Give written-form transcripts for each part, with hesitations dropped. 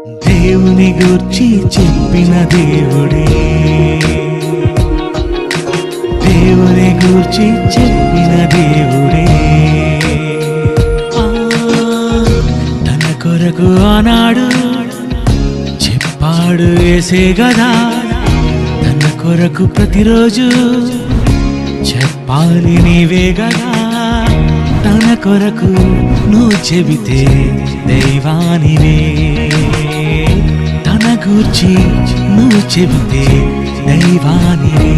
దేవుని గూర్చి చెప్పిన దేవుడే, దేవుని గూర్చి చెప్పిన దేవుడే. తన కొరకు ఆనాడు చెప్పాడు యేసే గదా, తన కొరకు ప్రతిరోజు చెప్పాలి నీవే గదా. తన కొరకు నువ్వు చెబితే దైవానివే, తన గూర్చి నువ్వు చెబితే దైవానివే.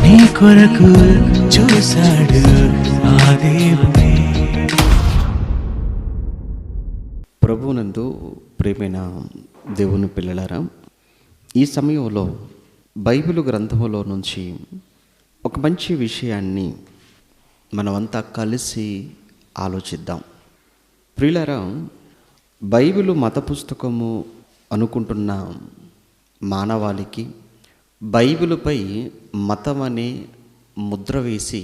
నీ కొరకు చూశాడు ఆ దేవుడే. ప్రభువునందు ప్రియమైన దేవుని పిల్లలారా, ఈ సమయంలో బైబిలు గ్రంథములో నుంచి ఒక మంచి విషయాన్ని మనమంతా కలిసి ఆలోచిద్దాం. ప్రియులారా, బైబిలు మత పుస్తకము అనుకుంటున్న మానవాళికి బైబిలుపై మతం అనే ముద్ర వేసి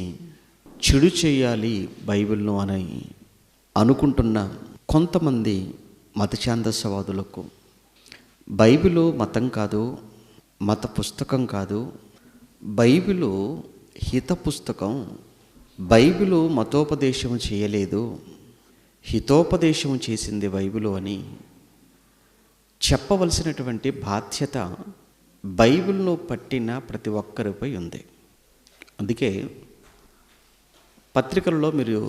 చెడు చేయాలి బైబిల్ను అని అనుకుంటున్న కొంతమంది మత ఛాందసవాదులకు బైబిలు మతం కాదు, మత పుస్తకం కాదు, బైబిలు హిత పుస్తకం, బైబిలు మతోపదేశం చేయలేదు, హితోపదేశం చేసింది బైబిలు అని చెప్పవలసినటువంటి బాధ్యత బైబిల్ను పట్టిన ప్రతి ఒక్కరిపై ఉంది. అందుకే పత్రికల్లో మీరు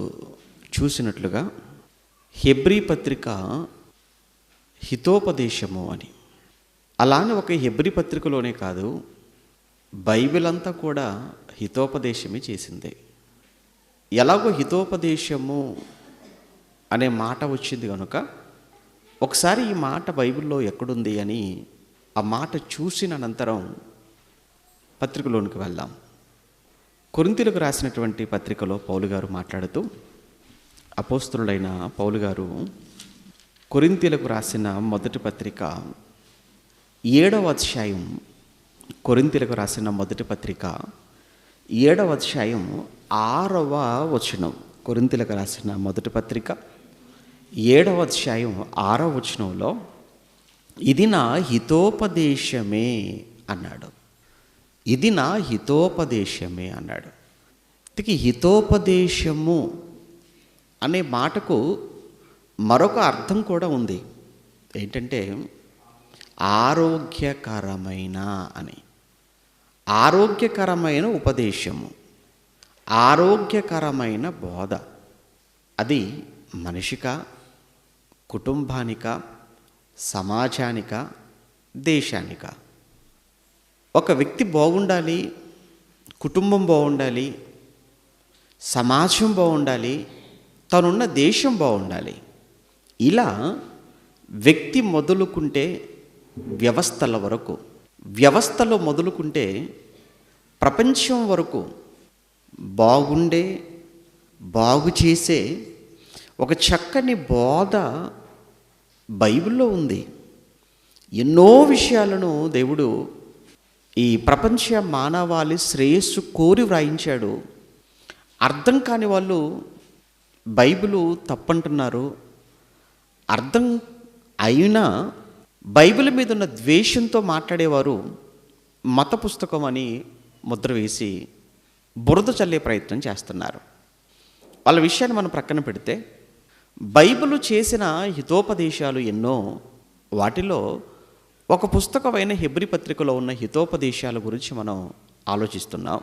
చూసినట్లుగా హెబ్రీ పత్రిక హితోపదేశము అని, అలానే ఒక హెబ్రీ పత్రికలోనే కాదు, బైబిల్ అంతా కూడా హితోపదేశమే చేసింది. ఎలాగో హితోపదేశము అనే మాట వచ్చింది కనుక ఒకసారి ఈ మాట బైబిల్లో ఎక్కడుంది అని ఆ మాట చూసిన అనంతరం పత్రికలోనికి వెళ్దాం. కొరింథీయులకు రాసినటువంటి పత్రికలో పౌలు గారు మాట్లాడుతూ, అపోస్తలుడైన పౌలు గారు కొరింథీయులకు రాసిన మొదటి పత్రిక 7వ అధ్యాయం, కొరింథీయులకు రాసిన మొదటి పత్రిక 7వ అధ్యాయం 6వ వచనం, కొరింథీయులకు రాసిన మొదటి పత్రిక 7వ అధ్యాయం 6వ వచనంలో ఇది నా హితోపదేశమే అన్నాడు. ఇది నా హితోపదేశమే అన్నాడు. హితోపదేశము అనే మాటకు మరొక అర్థం కూడా ఉంది. ఏంటంటే ఆరోగ్యకరమైన అని, ఆరోగ్యకరమైన ఉపదేశము, ఆరోగ్యకరమైన బోధ. అది మనిషిక, కుటుంబానిక, సమాజానిక, దేశానిక. ఒక వ్యక్తి బాగుండాలి, కుటుంబం బాగుండాలి, సమాజం బాగుండాలి, తనున్న దేశం బాగుండాలి. ఇలా వ్యక్తి మొదలుకుంటే వ్యవస్థల వరకు, వ్యవస్థలో మొదలుకుంటే ప్రపంచం వరకు బాగుండే, బాగు చేసే ఒక చక్కని బోధ బైబిల్లో ఉంది. ఎన్నో విషయాలను దేవుడు ఈ ప్రపంచ మానవాళి శ్రేయస్సు కోరి వ్రాయించాడు. అర్థం కాని వాళ్ళు బైబిలు తప్పంటున్నారు. అర్థం అయినా బైబిల్ మీద ఉన్న ద్వేషంతో మాట్లాడేవారు మత పుస్తకం అని ముద్ర వేసి బురద చల్లే ప్రయత్నం చేస్తున్నారు. వాళ్ళ విషయాన్ని మనం ప్రక్కన పెడితే బైబిలు చేసిన హితోపదేశాలు ఎన్నో. వాటిలో ఒక పుస్తకమైన హెబ్రీ పత్రికలో ఉన్న హితోపదేశాల గురించి మనం ఆలోచిస్తున్నాం.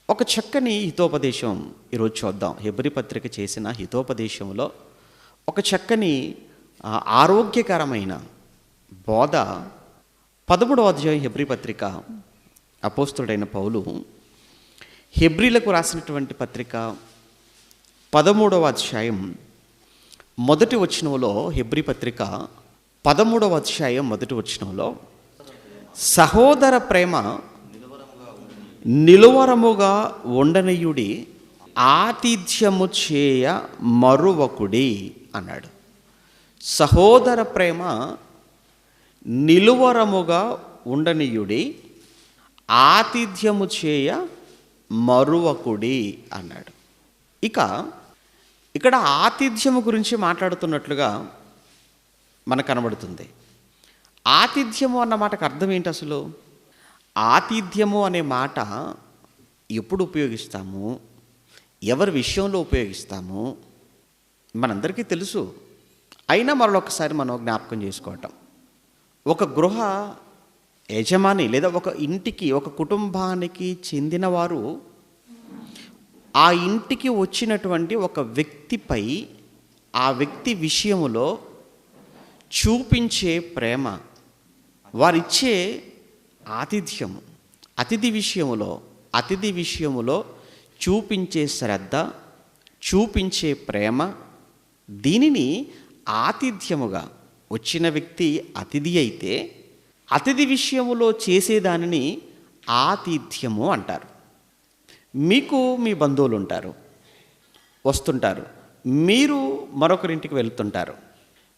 ఒక చక్కని హితోపదేశం ఈరోజు చూద్దాం. హెబ్రీ పత్రిక చేసిన హితోపదేశంలో ఒక చక్కని ఆరోగ్యకరమైన బోధ 13వ అధ్యాయం హెబ్రీ పత్రిక. అపోస్తలుడైన పౌలు హెబ్రీలకు రాసినటువంటి పత్రిక 13వ అధ్యాయం మొదటి వచనంలో, హెబ్రీ పత్రిక 13వ అధ్యాయం మొదటి వచనంలో, సహోదర ప్రేమ నిలువరముగా ఉండనీయుడి, ఆతిథ్యము చేయ మరువకుడి అన్నాడు. సహోదర ప్రేమ నిలువరముగా ఉండనీయుడి, ఆతిథ్యము చేయ మరువకుడి అన్నాడు. ఇక్కడ ఆతిథ్యము గురించి మాట్లాడుతున్నట్లుగా మనకు కనబడుతుంది. ఆతిథ్యము అన్న మాటకు అర్థం ఏంటి అసలు? ఆతిథ్యము అనే మాట ఎప్పుడు ఉపయోగిస్తాము, ఎవరి విషయంలో ఉపయోగిస్తాము మనందరికీ తెలుసు. అయినా మరొకసారి మనం జ్ఞాపకం చేసుకోవటం. ఒక గృహ యజమాని లేదా ఒక ఇంటికి, ఒక కుటుంబానికి చెందినవారు ఆ ఇంటికి వచ్చినటువంటి ఒక వ్యక్తిపై, ఆ వ్యక్తి విషయములో చూపించే ప్రేమ, వారిచ్చే ఆతిథ్యము, అతిథి విషయములో చూపించే శ్రద్ధ, చూపించే ప్రేమ, దీనిని ఆతిథ్యముగా, వచ్చిన వ్యక్తి అతిథి అయితే అతిథి విషయములో చేసేదానిని ఆతిథ్యము అంటారు. మీకు మీ బంధువులు ఉంటారు, వస్తుంటారు, మీరు మరొకరింటికి వెళ్తుంటారు.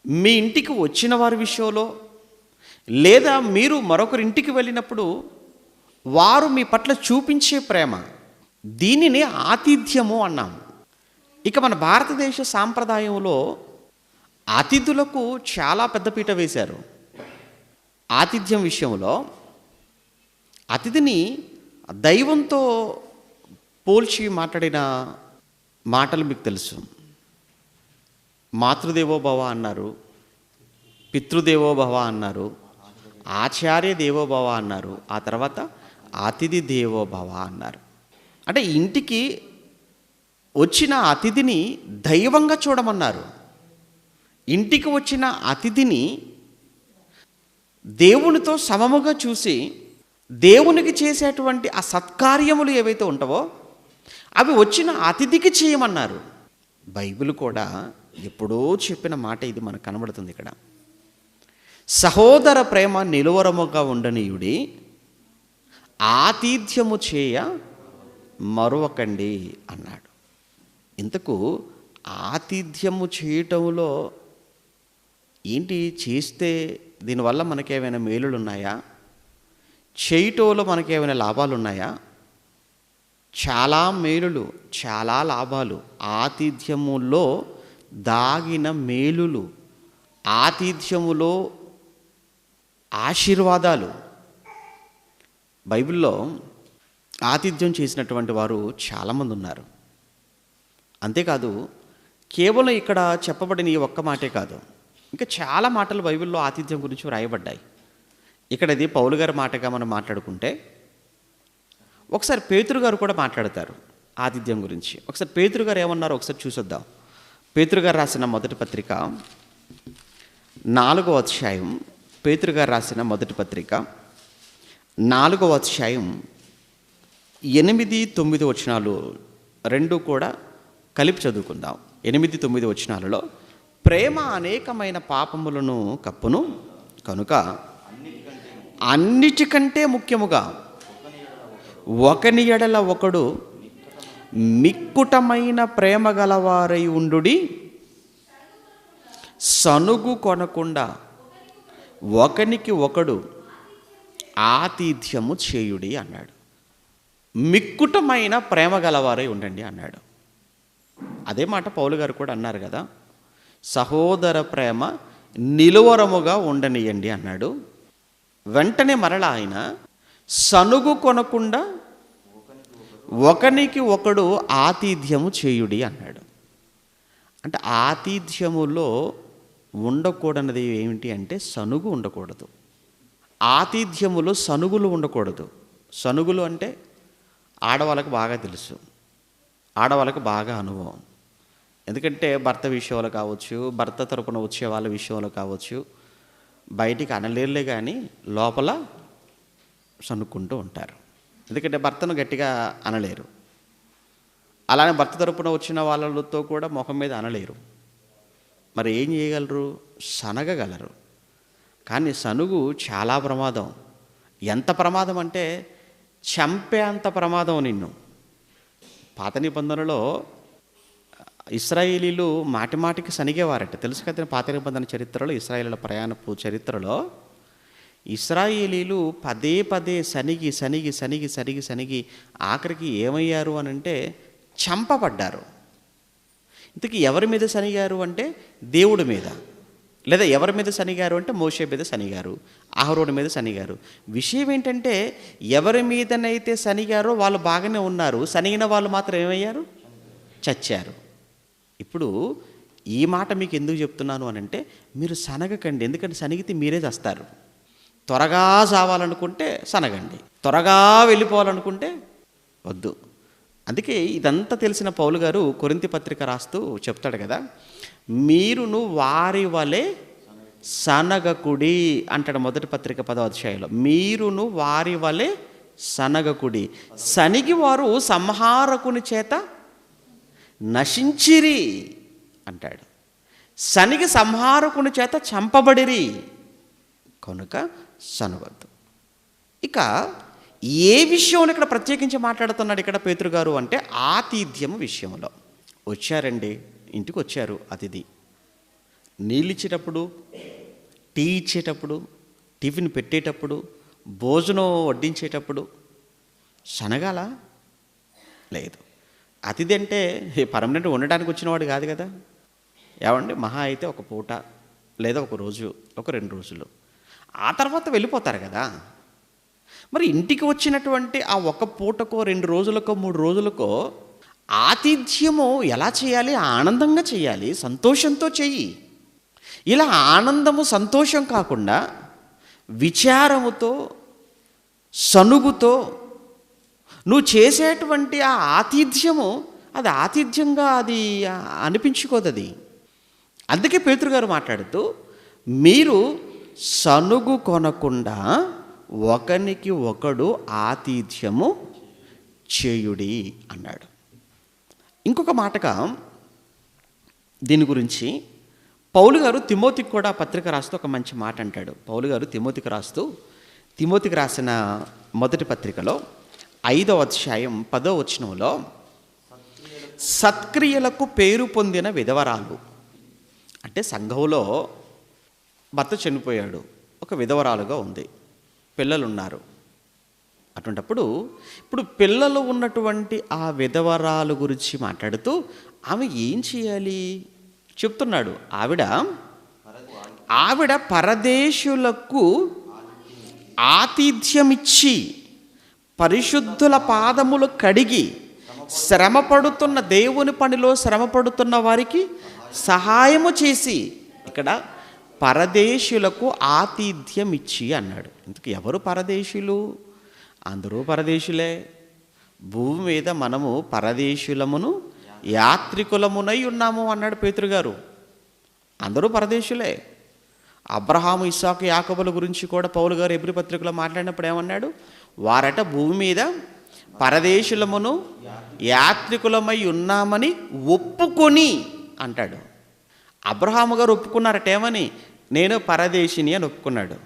మీ ఇంటికి వచ్చిన వారి విషయంలో లేదా మీరు మరొకరింటికి వెళ్ళినప్పుడు వారు మీ పట్ల చూపించే ప్రేమ, దీనిని ఆతిథ్యము అన్నాము. ఇక మన భారతదేశ సాంప్రదాయంలో అతిథులకు చాలా పెద్దపీట వేశారు. ఆతిథ్యం విషయంలో అతిథిని దైవంతో పోల్చి మాట్లాడిన మాటలు మీకు తెలుసు. మాతృదేవోభవ అన్నారు, పితృదేవోభవ అన్నారు, ఆచార్య దేవోభవ అన్నారు, ఆ తర్వాత అతిథి దేవోభవ అన్నారు. అంటే ఇంటికి వచ్చిన అతిథిని దైవంగా చూడమన్నారు. ఇంటికి వచ్చిన అతిథిని దేవునితో సమముగా చూసి దేవునికి చేసేటువంటి ఆ సత్కార్యములు ఏవైతే ఉంటావో అవి వచ్చిన అతిథికి చేయమన్నారు. బైబిల్ కూడా ఎప్పుడో చెప్పిన మాట ఇది మనకు కనబడుతుంది ఇక్కడ. సహోదర ప్రేమ నిలువరముగా ఉండనీయుడి, ఆతిథ్యము చేయ మరువకండి అన్నాడు. ఇంతకు ఆతిథ్యము చేయటంలో ఏంటి, చేస్తే దీనివల్ల మనకేమైనా మేలులు ఉన్నాయా, చేయటంలో మనకేమైనా లాభాలు ఉన్నాయా? చాలా మేలులు, చాలా లాభాలు, ఆతిథ్యములో దాగిన మేలులు, ఆతిథ్యములో ఆశీర్వాదాలు. బైబిల్లో ఆతిథ్యం చేసినటువంటి వారు చాలామంది ఉన్నారు. అంతేకాదు, కేవలం ఇక్కడ చెప్పబడిన ఈ ఒక్క మాటే కాదు, ఇంకా చాలా మాటలు బైబిల్లో ఆతిథ్యం గురించి వ్రాయబడ్డాయి. ఇక్కడ ఇది పౌలు గారి మాటగా మనం మాట్లాడుకుంటే, ఒకసారి పేతురు గారు కూడా మాట్లాడతారు ఆతిథ్యం గురించి. ఒకసారి పేతురు గారు ఏమన్నారో ఒకసారి చూసొద్దాం. పేతురు గారు రాసిన మొదటి పత్రిక 4వ అధ్యాయం, పేతురు గారు రాసిన మొదటి పత్రిక 4వ అధ్యాయం 8, 9 వచనాలు రెండు కూడా కలిపి చదువుకుందాం. 8, 9 వచనాలలో, ప్రేమ అనేకమైన పాపములను కప్పును కనుక అన్నిటికంటే ముఖ్యముగా ఒకని ఎడల ఒకడు మిక్కుటమైన ప్రేమ గలవారై ఉండుడి, సనుగు కొనకుండా ఒకనికి ఒకడు ఆతిథ్యము చేయుడి అన్నాడు. మిక్కుటమైన ప్రేమ గలవారై ఉండండి అన్నాడు. అదే మాట పౌలు గారు కూడా అన్నారు కదా, సహోదర ప్రేమ నిలువరముగా ఉండనియండి అన్నాడు. వెంటనే మరలా ఆయన సనుగు కొనకుండా ఒకనికి ఒకడు ఆతిథ్యము చేయుడి అన్నాడు. అంటే ఆతిథ్యములో ఉండకూడనిది ఏమిటి అంటే సనుగు ఉండకూడదు. ఆతిథ్యములో సనుగులు ఉండకూడదు. సనుగులు అంటే ఆడవాళ్ళకు బాగా తెలుసు, ఆడవాళ్ళకు బాగా అనుభవం. ఎందుకంటే భర్త విషయంలో కావచ్చు, భర్త తరపున వచ్చే వాళ్ళ విషయంలో కావచ్చు, బయటికి అనలేరులే కానీ లోపల సనుక్కుంటూ ఉంటారు. ఎందుకంటే భర్తను గట్టిగా అనలేరు, అలానే భర్త తరపున వచ్చిన వాళ్ళతో కూడా ముఖం మీద అనలేరు. మరి ఏం చేయగలరు? సనగగలరు. కానీ సనుగు చాలా ప్రమాదం. ఎంత ప్రమాదం అంటే చంపే అంత ప్రమాదం నిన్ను. పాత నిబంధనలో ఇశ్రాయేలీలు మాటిమాటికి సనిగేవారట, తెలుసు కదా. పాత నిబంధన చరిత్రలో, ఇశ్రాయేలీల ప్రయాణపు చరిత్రలో ఇశ్రాయేలీలు పదే పదే సనిగి సనిగి సనిగి సనిగి సనిగి ఆఖరికి ఏమయ్యారు అని అంటే చంపబడ్డారు. ఇంతకీ ఎవరి మీద సనిగారు అంటే దేవుడి మీద, లేదా ఎవరి మీద సనిగారు అంటే మోషే మీద సనిగారు, అహరోను మీద సనిగారు. విషయం ఏంటంటే ఎవరి మీదనైతే సనిగారో వాళ్ళు బాగానే ఉన్నారు, సనిగిన వాళ్ళు మాత్రం ఏమయ్యారు? చచ్చారు. ఇప్పుడు ఈ మాట మీకు ఎందుకు చెప్తున్నాను అని అంటే, మీరు సనగకండి. ఎందుకంటే సనిగితే మీరే చస్తారు. త్వరగా చావాలనుకుంటే సనగండి, త్వరగా వెళ్ళిపోవాలనుకుంటే వద్దు. అందుకే ఇదంతా తెలిసిన పౌలు గారు కొరింథీ పత్రిక రాస్తూ చెప్తాడు కదా, మీరును వారి వలె సనగకుడి అంటాడు. మొదటి పత్రిక 10వ అధ్యాయంలో మీరును వారి వలె సనగకుడి, సనిగి వారు సంహారకుని చేత నశించిరి అంటాడు. సనిగి సంహారకుని చేత చంపబడిరి, కనుక సనగొద్దు. ఇక ఏ విషయంలో ఇక్కడ ప్రత్యేకించి మాట్లాడుతున్నాడు ఇక్కడ పేతురు గారు అంటే, ఆతిథ్యం విషయంలో. వచ్చారండి, ఇంటికి వచ్చారు అతిథి. నీళ్ళు ఇచ్చేటప్పుడు, టీ ఇచ్చేటప్పుడు, టిఫిన్ పెట్టేటప్పుడు, భోజనం వడ్డించేటప్పుడు సనగాల? లేదు. అతిథి అంటే పర్మనెంట్ ఉండడానికి వచ్చినవాడు కాదు కదా. ఏమండి, మహా అయితే ఒక పూట లేదా ఒక రోజు, ఒక 2 రోజులు, ఆ తర్వాత వెళ్ళిపోతారు కదా. మరి ఇంటికి వచ్చినటువంటి ఆ ఒక పూటకో 2 రోజులకో 3 రోజులకో ఆతిథ్యము ఎలా చేయాలి? ఆనందంగా చేయాలి, సంతోషంతో చెయ్యి. ఇలా ఆనందము సంతోషం కాకుండా విచారముతో సనుగుతో నువ్వు చేసేటువంటి ఆ ఆతిథ్యము అది ఆతిథ్యంగా అది అనిపించుకోదు. అది అందుకే పేతురు గారు మాట్లాడుతూ, మీరు సనుగు కొనకుండా ఒకనికి ఒకడు ఆతిథ్యము చేయుడి అన్నాడు. ఇంకొక మాటగా దీని గురించి పౌలు గారు తిమోతికి కూడా పత్రిక రాస్తూ ఒక మంచి మాట అంటాడు. పౌలు గారు తిమోతికి రాసిన మొదటి పత్రికలో 5వ అధ్యాయం 10వ వచనంలో, సత్క్రియలకు పేరు పొందిన విధవరాలు అంటే సంఘంలో భర్త చనిపోయాడు, ఒక విధవరాలుగా ఉంది, పిల్లలున్నారు. అటువంటప్పుడు ఇప్పుడు పిల్లలు ఉన్నటువంటి ఆ విధవరాలు గురించి మాట్లాడుతూ ఆమె ఏం చేయాలి చెప్తున్నాడు. ఆవిడ పరదేశులకు ఆతిథ్యమిచ్చి పరిశుద్ధుల పాదములు కడిగి శ్రమపడుతున్న దేవుని పనిలో శ్రమపడుతున్న వారికి సహాయము చేసి, ఇక్కడ పరదేశులకు ఆతిథ్యం ఇచ్చి అన్నాడు. ఇందుకు ఎవరు పరదేశులు? అందరూ పరదేశులే. భూమి మీద మనము పరదేశులమును యాత్రికులమునై ఉన్నాము అన్నాడు పేతురు గారు. అందరూ పరదేశులే. అబ్రహాము, ఇస్సాకు, యాకోబుల గురించి కూడా పౌలు గారు హెబ్రీ పత్రికలో మాట్లాడినప్పుడు ఏమన్నాడు? వారట భూమి మీద పరదేశులమును యాత్రికులమై ఉన్నామని ఒప్పుకొని అంటాడు. అబ్రహాము గారు ఒప్పుకున్నారట ఏమని? నేను పరదేశిని అని ఒప్పుకున్నాడు.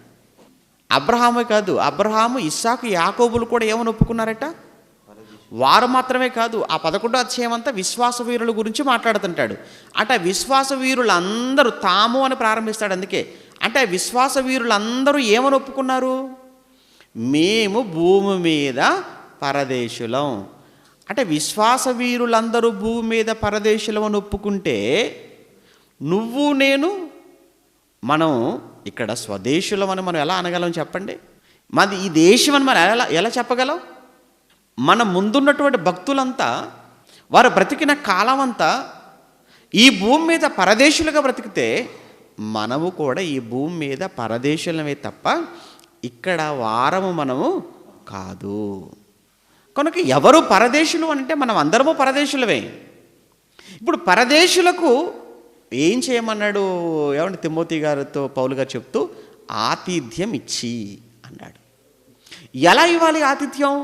అబ్రహామే కాదు, అబ్రహాము, ఇస్సాకు, యాకోబులు కూడా ఏమని ఒప్పుకున్నారట? వారు మాత్రమే కాదు, ఆ 11వ అధ్యాయం అంతా విశ్వాస వీరుల గురించి మాట్లాడుతుంటాడు. అంటే విశ్వాస వీరులందరూ తాము అని ప్రారంభిస్తాడు. అందుకే అంటే విశ్వాస వీరులందరూ ఏమని ఒప్పుకున్నారు? మేము భూమి మీద పరదేశులం. అంటే విశ్వాస వీరులందరూ భూమి మీద పరదేశులం అని ఒప్పుకుంటే, నువ్వు నేను మనం ఇక్కడ స్వదేశులం అని మనం ఎలా అనగలం చెప్పండి? మాది ఈ దేశం అని మనం ఎలా చెప్పగలం? మన ముందున్నటువంటి భక్తులంతా వారు బ్రతికిన కాలం అంతా ఈ భూమి మీద పరదేశులుగా బ్రతికితే, మనము కూడా ఈ భూమి మీద పరదేశులమే తప్ప ఇక్కడ వారము మనము కాదు. కనుక ఎవరు పరదేశులు అంటే మనం అందరము పరదేశులమే. ఇప్పుడు పరదేశులకు ఏం చేయమన్నాడు? ఏమంటే తిమోతి గారితో పౌలు గారు చెప్తూ ఆతిథ్యం ఇచ్చి అన్నాడు. ఎలా ఇవ్వాలి ఆతిథ్యం?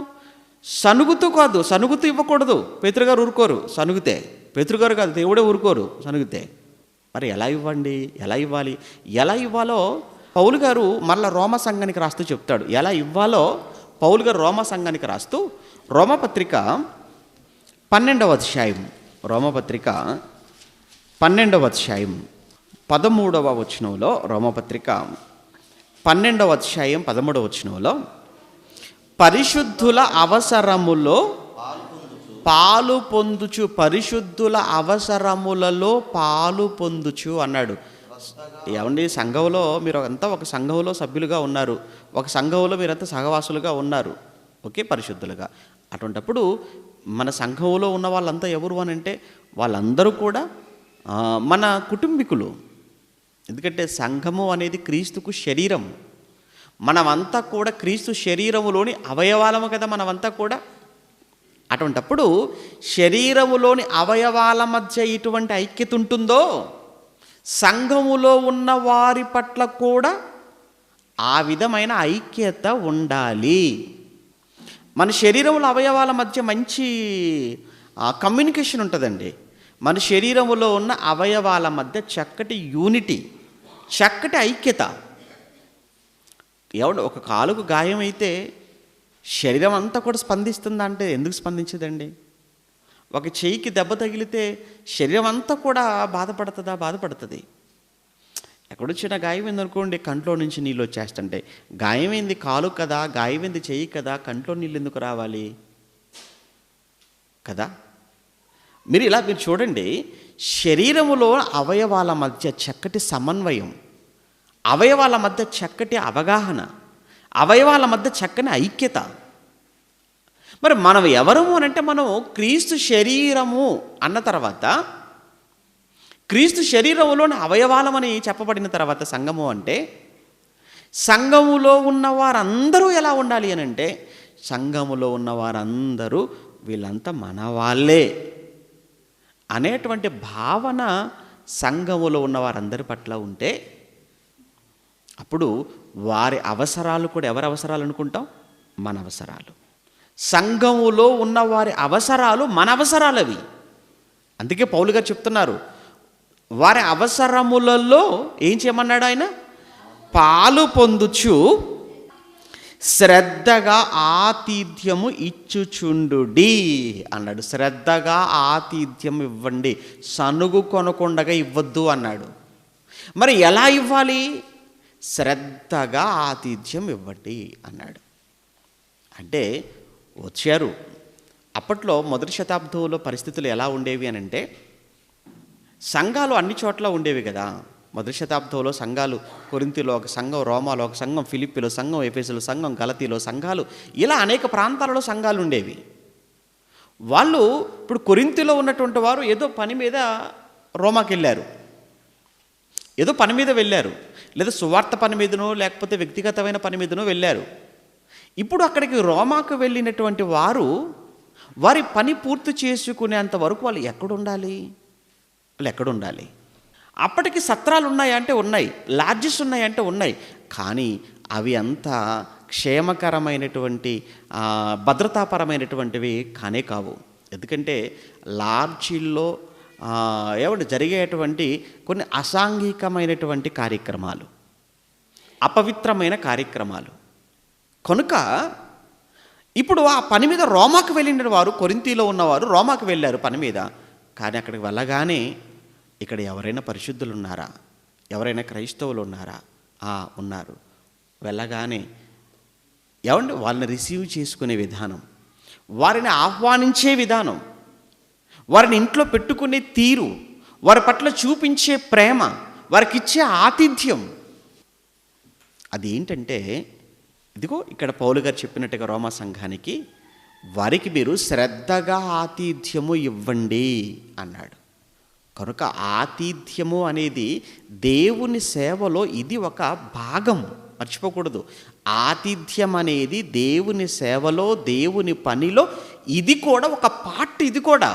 సనుగుతూ కాదు, సనుగుతూ ఇవ్వకూడదు. పేతురు గారు ఊరుకోరు సనుగుతే. పేతురు గారు కాదు, దేవుడే ఊరుకోరు సనుగుతే. మరి ఎలా ఇవ్వండి? ఎలా ఇవ్వాలి? ఎలా ఇవ్వాలో పౌలు గారు మళ్ళీ రోమ సంఘానికి రాస్తూ చెప్తాడు. ఎలా ఇవ్వాలో పౌలు గారు రోమ సంఘానికి రాస్తూ రోమపత్రిక 12వ అధ్యాయం, రోమపత్రిక 12వ అధ్యాయం 13వ వచనంలో, రోమపత్రిక 12వ అధ్యాయం 13వ వచనంలో, పరిశుద్ధుల అవసరములో పాలు పొందుచు, పరిశుద్ధుల అవసరములలో పాలు పొందుచు అన్నాడు. ఏమండి, సంఘంలో మీరు అంతా ఒక సంఘంలో సభ్యులుగా ఉన్నారు, ఒక సంఘంలో మీరంతా సహవాసులుగా ఉన్నారు, ఓకే, పరిశుద్ధులుగా. అటువంటప్పుడు మన సంఘంలో ఉన్న వాళ్ళంతా ఎవరు అని అంటే వాళ్ళందరూ కూడా మన కుటుంబీకులు. ఎందుకంటే సంఘము అనేది క్రీస్తుకు శరీరం. మనమంతా కూడా క్రీస్తు శరీరములోని అవయవాలము కదా మనమంతా కూడా. అటువంటప్పుడు శరీరములోని అవయవాల మధ్య ఎటువంటి ఐక్యత ఉంటుందో సంఘములో ఉన్న వారి పట్ల కూడా ఆ విధమైన ఐక్యత ఉండాలి. మన శరీరముల అవయవాల మధ్య మంచి కమ్యూనికేషన్ ఉంటుందండి. మన శరీరములో ఉన్న అవయవాల మధ్య చక్కటి యూనిటీ, చక్కటి ఐక్యత. ఎవడు ఒక కాలుకు గాయం అయితే శరీరం అంతా కూడా స్పందిస్తుందా అంటే ఎందుకు స్పందించదండి? ఒక చెయ్యికి దెబ్బ తగిలితే శరీరం అంతా కూడా బాధపడుతుందా? బాధపడుతుంది. ఎక్కడొచ్చిన గాయమైంది అనుకోండి, కంట్లో నుంచి నీళ్ళు వచ్చేస్తుంటాయి. గాయమైంది కాలు కదా, గాయమైంది చెయ్యి కదా, కంట్లో నీళ్ళు ఎందుకు రావాలి కదా? మీరు చూడండి, శరీరములో అవయవాల మధ్య చక్కటి సమన్వయం, అవయవాల మధ్య చక్కటి అవగాహన, అవయవాల మధ్య చక్కని ఐక్యత. మరి మనం ఎవరము అని అంటే మనం క్రీస్తు శరీరము అన్న తర్వాత, క్రీస్తు శరీరములోని అవయవాలమని చెప్పబడిన తర్వాత సంఘము అంటే, సంఘములో ఉన్న వారందరూ ఎలా ఉండాలి అని అంటే, సంఘములో ఉన్న వారందరూ వీళ్ళంతా మన వాళ్ళే అనేటువంటి భావన సంఘములో ఉన్న వారందరి పట్ల ఉంటే అప్పుడు వారి అవసరాలు కూడా ఎవరి అవసరాలు అనుకుంటాం? మన అవసరాలు. సంఘములో ఉన్న వారి అవసరాలు మన అవసరాలు అవి. అందుకే పౌలు గారు చెప్తున్నారు, వారి అవసరములలో ఏం చేయమన్నాడు ఆయన? పాలు పొందుచు శ్రద్ధగా ఆతిథ్యము ఇచ్చుచుండుడి అన్నాడు. శ్రద్ధగా ఆతిథ్యం ఇవ్వండి, సనుగు కొనకుండగా ఇవ్వద్దు అన్నాడు. మరి ఎలా ఇవ్వాలి? శ్రద్ధగా ఆతిథ్యం ఇవ్వండి అన్నాడు. అంటే వచ్చారు. అప్పట్లో మొదటి శతాబ్దంలో పరిస్థితులు ఎలా ఉండేవి అని అంటే, సంఘాలు అన్ని చోట్ల ఉండేవి కదా. మొదటి శతాబ్దంలో సంఘాలు, కొరింథీలో ఒక సంఘం, రోమాలో ఒక సంఘం, ఫిలిప్పీలో సంఘం, ఎఫెసులో సంఘం, గలతీలో సంఘాలు, ఇలా అనేక ప్రాంతాలలో సంఘాలు ఉండేవి. వాళ్ళు ఇప్పుడు కొరింథీలో ఉన్నటువంటి వారు ఏదో పని మీద రోమాకి వెళ్ళారు, ఏదో పని మీద వెళ్ళారు, లేదా సువార్త పని మీదనో లేకపోతే వ్యక్తిగతమైన పని మీదనో వెళ్ళారు. ఇప్పుడు అక్కడికి రోమాకు వెళ్ళినటువంటి వారు వారి పని పూర్తి చేసుకునేంత వరకు వాళ్ళు ఎక్కడుండాలి? అప్పటికి సత్రాలు ఉన్నాయంటే ఉన్నాయి, లాడ్జెస్ ఉన్నాయంటే ఉన్నాయి, కానీ అవి అంతా క్షేమకరమైనటువంటి భద్రతాపరమైనటువంటివి కానే కావు. ఎందుకంటే లాడ్జీల్లో జరిగేటువంటి కొన్ని అసాంఘికమైనటువంటి కార్యక్రమాలు, అపవిత్రమైన కార్యక్రమాలు. కనుక ఇప్పుడు ఆ పని మీద రోమాకు వెళ్ళిన వారు, కొరింథీలో ఉన్నవారు రోమాకు వెళ్ళారు పని మీద. కానీ అక్కడికి వెళ్ళగానే ఇక్కడ ఎవరైనా పరిశుద్ధులు ఉన్నారా? ఎవరైనా క్రైస్తవులు ఉన్నారా? ఉన్నారు. వెళ్ళగానే వాళ్ళని రిసీవ్ చేసుకునే విధానం, వారిని ఆహ్వానించే విధానం, వారిని ఇంట్లో పెట్టుకునే తీరు, వారి పట్ల చూపించే ప్రేమ, వారికి ఇచ్చే ఆతిథ్యం, అదేంటంటే ఇదిగో ఇక్కడ పౌలు గారు చెప్పినట్టుగా రోమా సంఘానికి, వారికి మీరు శ్రద్ధగా ఆతిథ్యము ఇవ్వండి అన్నాడు. కనుక ఆతిథ్యము అనేది దేవుని సేవలో ఇది ఒక భాగం, మర్చిపోకూడదు. ఆతిథ్యం అనేది దేవుని సేవలో, దేవుని పనిలో ఇది కూడా ఒక పార్ట్. ఇది కూడా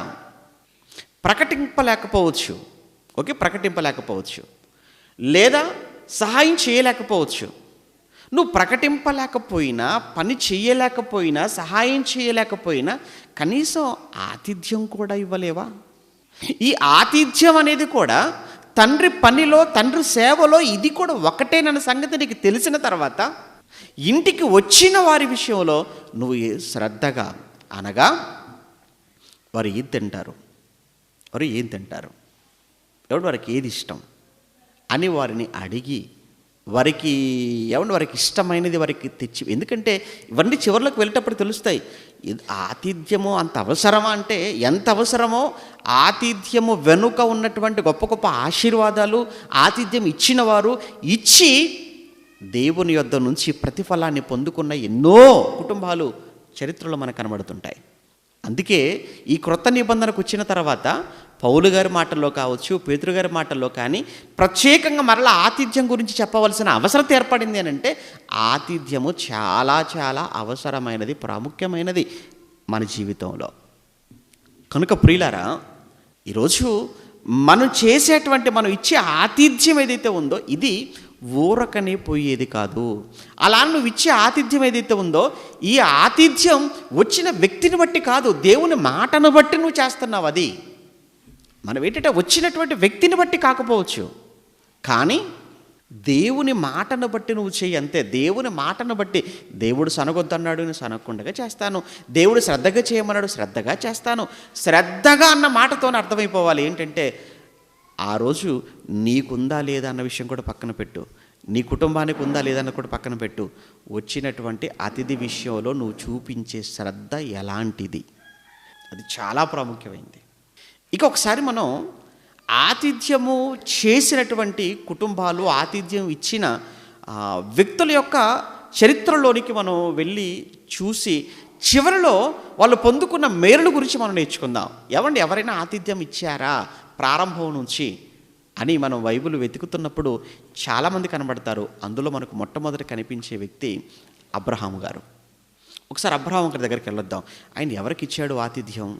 ప్రకటింపలేకపోవచ్చు, ప్రకటింపలేకపోవచ్చు, లేదా సహాయం చేయలేకపోవచ్చు. నువ్వు ప్రకటింపలేకపోయినా, పని చేయలేకపోయినా, సహాయం చేయలేకపోయినా కనీసం ఆతిథ్యం కూడా ఇవ్వలేవా? ఈ ఆతిథ్యం అనేది కూడా తండ్రి పనిలో, తండ్రి సేవలో ఇది కూడా ఒకటేనన్న సంగతి నీకు తెలిసిన తర్వాత ఇంటికి వచ్చిన వారి విషయంలో నువ్వు శ్రద్ధగా, అనగా వారు ఏం తింటారు, వారికి ఏది ఇష్టం అని వారిని అడిగి వారికి ఇష్టమైనది వారికి తెచ్చి, ఎందుకంటే ఇవన్నీ చివరిలోకి వెళ్ళేటప్పుడు తెలుస్తాయి. ఆతిథ్యము అంత అవసరమా అంటే ఎంత అవసరమో ఆతిథ్యము వెనుక ఉన్నటువంటి గొప్ప గొప్ప ఆశీర్వాదాలు ఆతిథ్యం ఇచ్చిన వారు ఇచ్చి దేవుని యొద్ద నుంచి ప్రతిఫలాన్ని పొందుకున్న ఎన్నో కుటుంబాలు చరిత్రలో మనకు కనబడుతుంటాయి. అందుకే ఈ క్రొత్త నిబంధనకు వచ్చిన తర్వాత పౌలు గారి మాటల్లో కావచ్చు, పేతురు గారి మాటల్లో కానీ ప్రత్యేకంగా మరలా ఆతిథ్యం గురించి చెప్పవలసిన అవసరం ఏర్పడింది అని అంటే ఆతిథ్యము చాలా చాలా అవసరమైనది, ప్రాముఖ్యమైనది మన జీవితంలో. కనుక ప్రియులారా, ఈరోజు మనం చేసేటువంటి మనం ఇచ్చే ఆతిథ్యం ఏదైతే ఉందో ఇది ఊరకనే పోయేది కాదు. అలా నువ్వు ఇచ్చే ఆతిథ్యం ఏదైతే ఉందో ఈ ఆతిథ్యం వచ్చిన వ్యక్తిని బట్టి కాదు, దేవుని మాటను బట్టి నువ్వు చేస్తున్నావు. అది మనం ఏంటంటే వచ్చినటువంటి వ్యక్తిని బట్టి కాకపోవచ్చు, కానీ దేవుని మాటను బట్టి నువ్వు చెయ్యి అంతే. దేవుని మాటను బట్టి దేవుడు సనగొద్దన్నాడు, నేను సనగకుండా చేస్తాను. దేవుడు శ్రద్ధగా చేయమన్నాడు, శ్రద్ధగా చేస్తాను. శ్రద్ధగా అన్న మాటతోనే అర్థమైపోవాలి ఏంటంటే ఆ రోజు నీకుందా లేదా అన్న విషయం కూడా పక్కన పెట్టు, నీ కుటుంబానికి ఉందా లేదా అన్న కూడా పక్కన పెట్టు. వచ్చినటువంటి అతిథి విషయంలో నువ్వు చూపించే శ్రద్ధ ఎలాంటిది, అది చాలా ప్రాముఖ్యమైంది. ఇక ఒకసారి మనం ఆతిథ్యము చేసినటువంటి కుటుంబాలు, ఆతిథ్యం ఇచ్చిన వ్యక్తుల యొక్క చరిత్రలోనికి మనం వెళ్ళి చూసి చివరిలో వాళ్ళు పొందుకున్న మేలుల గురించి మనం నేర్చుకుందాం. ఎవరైనా ఆతిథ్యం ఇచ్చారా ప్రారంభం నుంచి అని మనం బైబిల్ వెతుకుతున్నప్పుడు చాలామంది కనబడతారు. అందులో మనకు మొట్టమొదటి కనిపించే వ్యక్తి అబ్రహాము గారు. ఒకసారి అబ్రహాము గారి దగ్గరికి వెళ్ళొద్దాం. ఆయన ఎవరికి ఇచ్చాడు ఆతిథ్యం?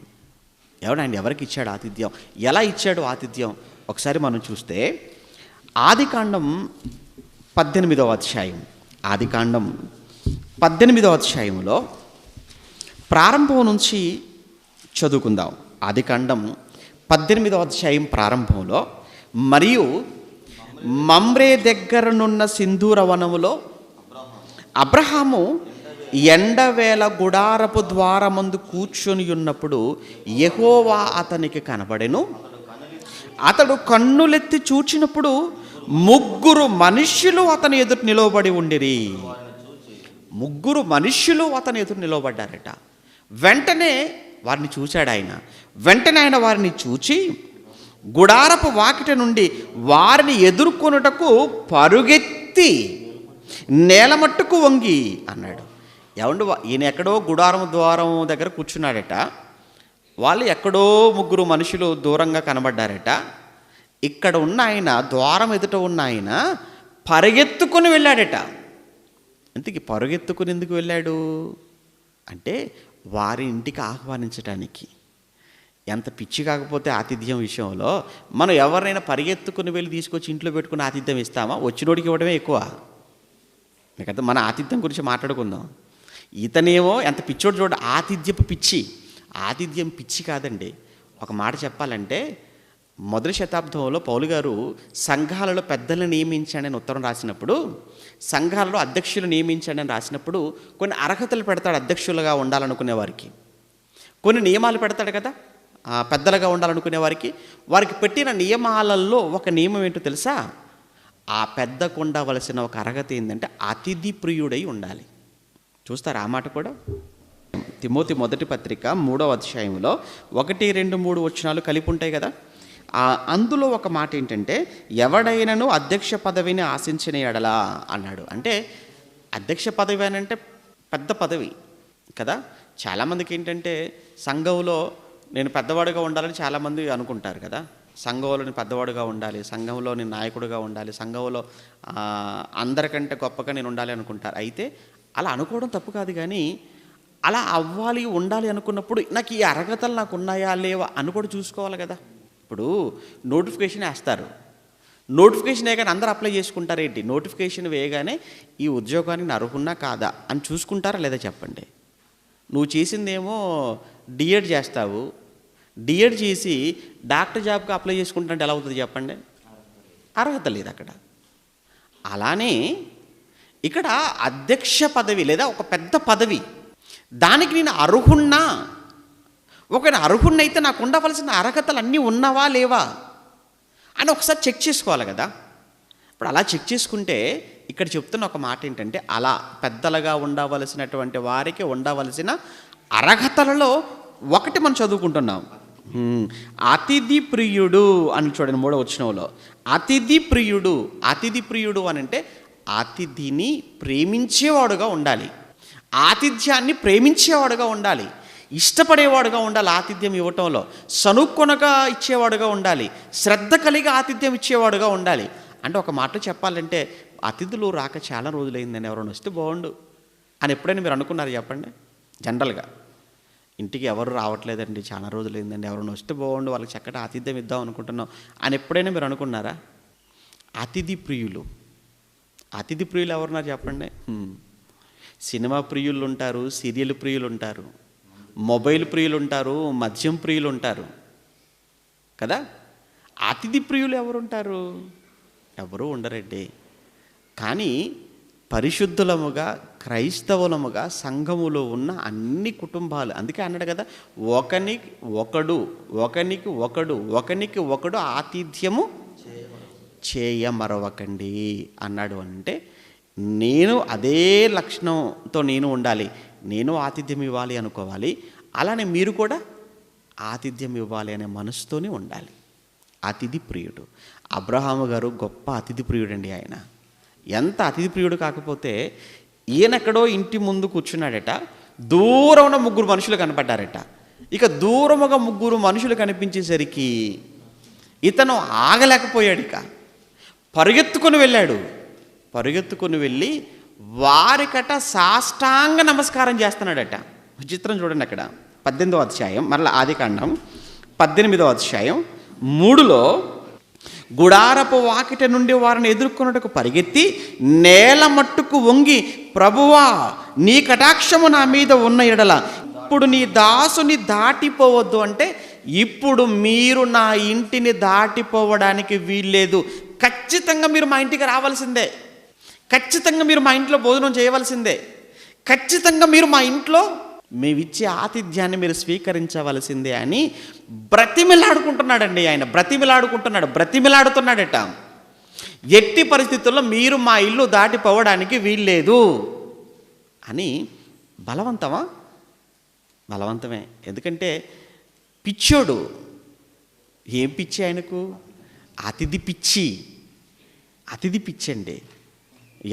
ఆయన ఎవరికి ఇచ్చాడు ఆతిథ్యం? ఎలా ఇచ్చాడు ఆతిథ్యం? ఒకసారి మనం చూస్తే ఆదికాండం 18వ అధ్యాయం, ఆదికాండం 18వ అధ్యాయంలో ప్రారంభం నుంచి చదువుకుందాం. ఆదికాండం 18వ అధ్యాయం ప్రారంభంలో, మరియు మమ్రే దగ్గరనున్న సింధూర వనములో అబ్రహాము ఎండవేళ గుడారపు ద్వారమందు కూర్చొని ఉన్నప్పుడు యెహోవా అతనికి కనబడెను. అతడు కన్నులెత్తి చూచినప్పుడు 3 మనుష్యులు అతని ఎదురు నిలవబడి ఉండిరి. 3 మనుష్యులు అతని ఎదురు నిలవబడ్డారట. వెంటనే వారిని చూశాడు ఆయన. వెంటనే ఆయన వారిని చూచి గుడారపు వాకిట నుండి వారిని ఎదుర్కొనుటకు పరుగెత్తి నేలమట్టుకు వంగి అన్నాడు. ఈయన ఎక్కడో గుడారం ద్వారం దగ్గర కూర్చున్నాడట. వాళ్ళు ఎక్కడో 3 మనుషులు దూరంగా కనబడ్డారట. ఇక్కడ ఉన్న ఆయన, ద్వారం ఎదుట ఉన్న ఆయన పరిగెత్తుకుని వెళ్ళాడట. ఇంతకీ పరుగెత్తుకుని ఎందుకు వెళ్ళాడు అంటే వారి ఇంటికి ఆహ్వానించడానికి. ఎంత పిచ్చి కాకపోతే ఆతిథ్యం విషయంలో మనం ఎవరైనా పరిగెత్తుకుని వెళ్ళి తీసుకొచ్చి ఇంట్లో పెట్టుకుని ఆతిథ్యం ఇస్తామా? వచ్చినోడికి ఇవ్వడమే ఎక్కువ. మీకంతా మన ఆతిథ్యం గురించి మాట్లాడుకుందాం. ఇతనేమో ఎంత పిచ్చోడు చూడ, ఆతిథ్యపు పిచ్చి. ఆతిథ్యం పిచ్చి కాదండి. ఒక మాట చెప్పాలంటే మొదటి శతాబ్దంలో పౌలు గారు సంఘాలలో పెద్దలను నియమించాడని ఉత్తరం రాసినప్పుడు, సంఘాలలో అధ్యక్షులు నియమించాడని రాసినప్పుడు కొన్ని అర్హతలు పెడతాడు అధ్యక్షులుగా ఉండాలనుకునే వారికి. కొన్ని నియమాలు పెడతాడు కదా పెద్దలుగా ఉండాలనుకునే వారికి. వారికి పెట్టిన నియమాలలో ఒక నియమం ఏంటో తెలుసా? ఆ పెద్దకు ఉండవలసిన ఒక అర్హత ఏంటంటే అతిథి ప్రియుడై ఉండాలి. చూస్తారు ఆ మాట కూడా. తిమోతి మొదటి పత్రిక 3వ అధ్యాయంలో 1, 2, 3 వచనాలు కలిపి ఉంటాయి కదా. అందులో ఒక మాట ఏంటంటే ఎవడైనను అధ్యక్ష పదవిని ఆశించిన ఎడలా అన్నాడు. అంటే అధ్యక్ష పదవి అని అంటే పెద్ద పదవి కదా. చాలామందికి ఏంటంటే సంఘంలో నేను పెద్దవాడుగా ఉండాలని చాలామంది అనుకుంటారు కదా. సంఘంలో నేను పెద్దవాడుగా ఉండాలి, సంఘంలో నేను నాయకుడిగా ఉండాలి, సంఘంలో అందరికంటే గొప్పగా నేను ఉండాలి అనుకుంటారు. అయితే అలా అనుకోవడం తప్పు కాదు, కానీ అలా అవ్వాలి ఉండాలి అనుకున్నప్పుడు నాకు ఈ అర్హతలు నాకు ఉన్నాయా లేవా అని కూడా చూసుకోవాలి కదా. ఇప్పుడు నోటిఫికేషన్ వేస్తారు, నోటిఫికేషన్ వేయగానే అందరూ అప్లై చేసుకుంటారు. ఏంటి నోటిఫికేషన్ వేయగానే ఈ ఉద్యోగానికి నేను అర్హున్నా కాదా అని చూసుకుంటారా లేదా చెప్పండి. నువ్వు చేసిందేమో డిఎడ్ చేస్తావు, డిఎడ్ చేసి డాక్టర్ జాబ్కి అప్లై చేసుకుంటుంటే ఎలా అవుతుంది చెప్పండి? అర్హత లేదు అక్కడ. అలానే ఇక్కడ అధ్యక్ష పదవి లేదా ఒక పెద్ద పదవి, దానికి నేను అర్హున్నా, ఒకవేళ అర్హున్నైతే నాకు ఉండవలసిన అర్హతలు అన్నీ ఉన్నవా లేవా అని ఒకసారి చెక్ చేసుకోవాలి కదా. ఇప్పుడు అలా చెక్ చేసుకుంటే ఇక్కడ చెప్తున్న ఒక మాట ఏంటంటే అలా పెద్దలుగా ఉండవలసినటువంటి వారికి ఉండవలసిన అర్హతలలో ఒకటి మనం చదువుకుంటున్నాం. అతిథి ప్రియుడు అని చూడండి 3వ వచనంలో. అతిథి ప్రియుడు. అతిథి ప్రియుడు అని అంటే అతిథిని ప్రేమించేవాడుగా ఉండాలి, ఆతిథ్యాన్ని ప్రేమించేవాడుగా ఉండాలి, ఇష్టపడేవాడుగా ఉండాలి. ఆతిథ్యం ఇవ్వటంలో సనుక్కొనగా ఇచ్చేవాడుగా ఉండాలి, శ్రద్ధ కలిగి ఆతిథ్యం ఇచ్చేవాడుగా ఉండాలి. అంటే ఒక మాట చెప్పాలంటే అతిథులు రాక చాలా రోజులైందని ఎవరైనా వస్తే బాగుండు అని ఎప్పుడైనా మీరు అనుకున్నారు చెప్పండి? జనరల్గా ఇంటికి ఎవరు రావట్లేదండి, చాలా రోజులైందండి, ఎవరైనా వస్తే బాగుండు, వాళ్ళకి చక్కటి ఆతిథ్యం ఇద్దాం అనుకుంటున్నాం అని ఎప్పుడైనా మీరు అనుకున్నారా? అతిథి ప్రియులు. అతిథి ప్రియులు ఎవరున్నారు చెప్పండి? సినిమా ప్రియులు ఉంటారు, సీరియల్ ప్రియులు ఉంటారు, మొబైల్ ప్రియులు ఉంటారు, మద్యం ప్రియులు ఉంటారు కదా. అతిథి ప్రియులు ఎవరుంటారు? ఎవరు ఉండరండి. కానీ పరిశుద్ధులముగా క్రైస్తవులముగా సంఘములో ఉన్న అన్ని కుటుంబాలు, అందుకే అన్నాడు కదా, ఒకనికి ఒకడు ఆతిథ్యము చేయమరవకండి అన్నాడు. అంటే నేను అదే లక్షణంతో నేను ఉండాలి, నేను ఆతిథ్యం ఇవ్వాలి అనుకోవాలి, అలానే మీరు కూడా ఆతిథ్యం ఇవ్వాలి అనే మనసుతోనే ఉండాలి. అతిథి ప్రియుడు. అబ్రహాము గారు గొప్ప అతిథి ప్రియుడండి. ఆయన ఎంత అతిథి ప్రియుడు కాకపోతే ఈయనెక్కడో ఇంటి ముందు కూర్చున్నాడట, దూరంలో 3 మనుషులు కనపడ్డారట. ఇక దూరముగా 3 మనుషులు కనిపించేసరికి ఇతను ఆగలేకపోయాడు. ఇక పరిగెత్తుకొని వెళ్ళాడు. పరిగెత్తుకొని వెళ్ళి వారికట సాష్టాంగ నమస్కారం చేస్తున్నాడట. చిత్రం చూడండి అక్కడ 18వ అధ్యాయం, మరలా ఆదికాండం 18వ అధ్యాయం 3లో గుడారపు వాకిట నుండి వారిని ఎదుర్కొన్నట్టుకు పరిగెత్తి నేల మట్టుకు వంగి, ప్రభువా నీ కటాక్షము నా మీద ఉన్న ఎడల ఇప్పుడు నీ దాసుని దాటిపోవద్దు. అంటే ఇప్పుడు మీరు నా ఇంటిని దాటిపోవడానికి వీల్లేదు, ఖచ్చితంగా మీరు మా ఇంటికి రావాల్సిందే, ఖచ్చితంగా మీరు మా ఇంట్లో భోజనం చేయవలసిందే, ఖచ్చితంగా మీరు మా ఇంట్లో మేమిచ్చే ఆతిథ్యాన్ని మీరు స్వీకరించవలసిందే అని బ్రతిమిలాడుకుంటున్నాడండి. ఆయన బ్రతిమిలాడుతున్నాడట. ఎట్టి పరిస్థితుల్లో మీరు మా ఇల్లు దాటిపోవడానికి వీల్లేదు అని. బలవంతమా? బలవంతమే. ఎందుకంటే పిచ్చోడు. ఏం పిచ్చి ఆయనకు? అతిథి పిచ్చండి.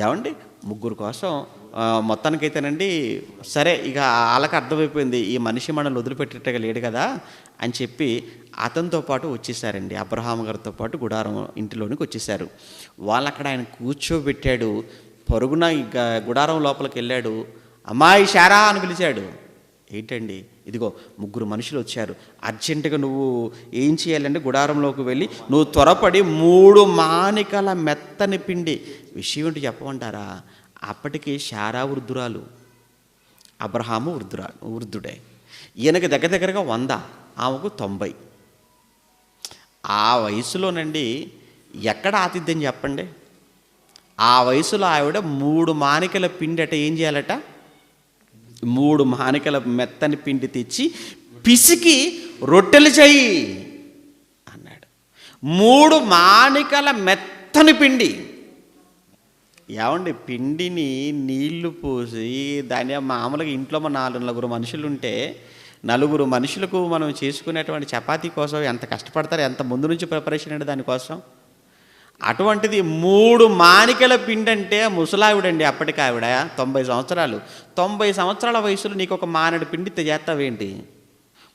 ఏమండి 3 కోసం మొత్తానికైతేనండి, సరే ఇక వాళ్ళకి అర్థమైపోయింది ఈ మనిషి మనల్ని వదిలిపెట్టేట్టుగా లేడు కదా అని చెప్పి అతనితో పాటు వచ్చేసారండి. అబ్రహాము గారితో పాటు గుడారం ఇంటిలోనికి వచ్చేసారు. వాళ్ళు అక్కడ ఆయన కూర్చోబెట్టాడు. పరుగున ఇక గుడారం లోపలికి వెళ్ళాడు. అమ్మాయి శారా అని పిలిచాడు. ఏంటండి, ఇదిగో 3 మనుషులు వచ్చారు, అర్జెంటుగా నువ్వు ఏం చేయాలంటే గుడారంలోకి వెళ్ళి నువ్వు త్వరపడి 3 మానికల మెత్తని పిండి. విషయం ఏంటి చెప్పమంటారా? అప్పటికి శారా వృద్ధురాలు, అబ్రహాము వృద్ధుడే. ఈయనకి దగ్గరగా 100, ఆమెకు 90. ఆ వయసులోనండి ఎక్కడ ఆతిథ్యం చెప్పండి? ఆ వయసులో ఆవిడ 3 మానికల పిండి అట ఏం చేయాలట? 3 మానికల మెత్తని పిండి తెచ్చి పిసికి రొట్టెలు చెయ్యి అన్నాడు. 3 మానికల మెత్తని పిండి. ఏమండి, పిండిని నీళ్లు పోసి దాని మామూలుగా ఇంట్లో మన 4 మనుషులు ఉంటే 4 మనుషులకు మనం చేసుకునేటువంటి చపాతీ కోసం ఎంత కష్టపడతారు, ఎంత ముందు నుంచి ప్రిపరేషన్ అంటే దానికోసం. అటువంటిది 3 మానికల పిండి అంటే ముసలావిడండి. అప్పటికి ఆవిడ 90 సంవత్సరాలు. 90 సంవత్సరాల వయసులో నీకు ఒక మానడి పిండి చేస్తావేంటి?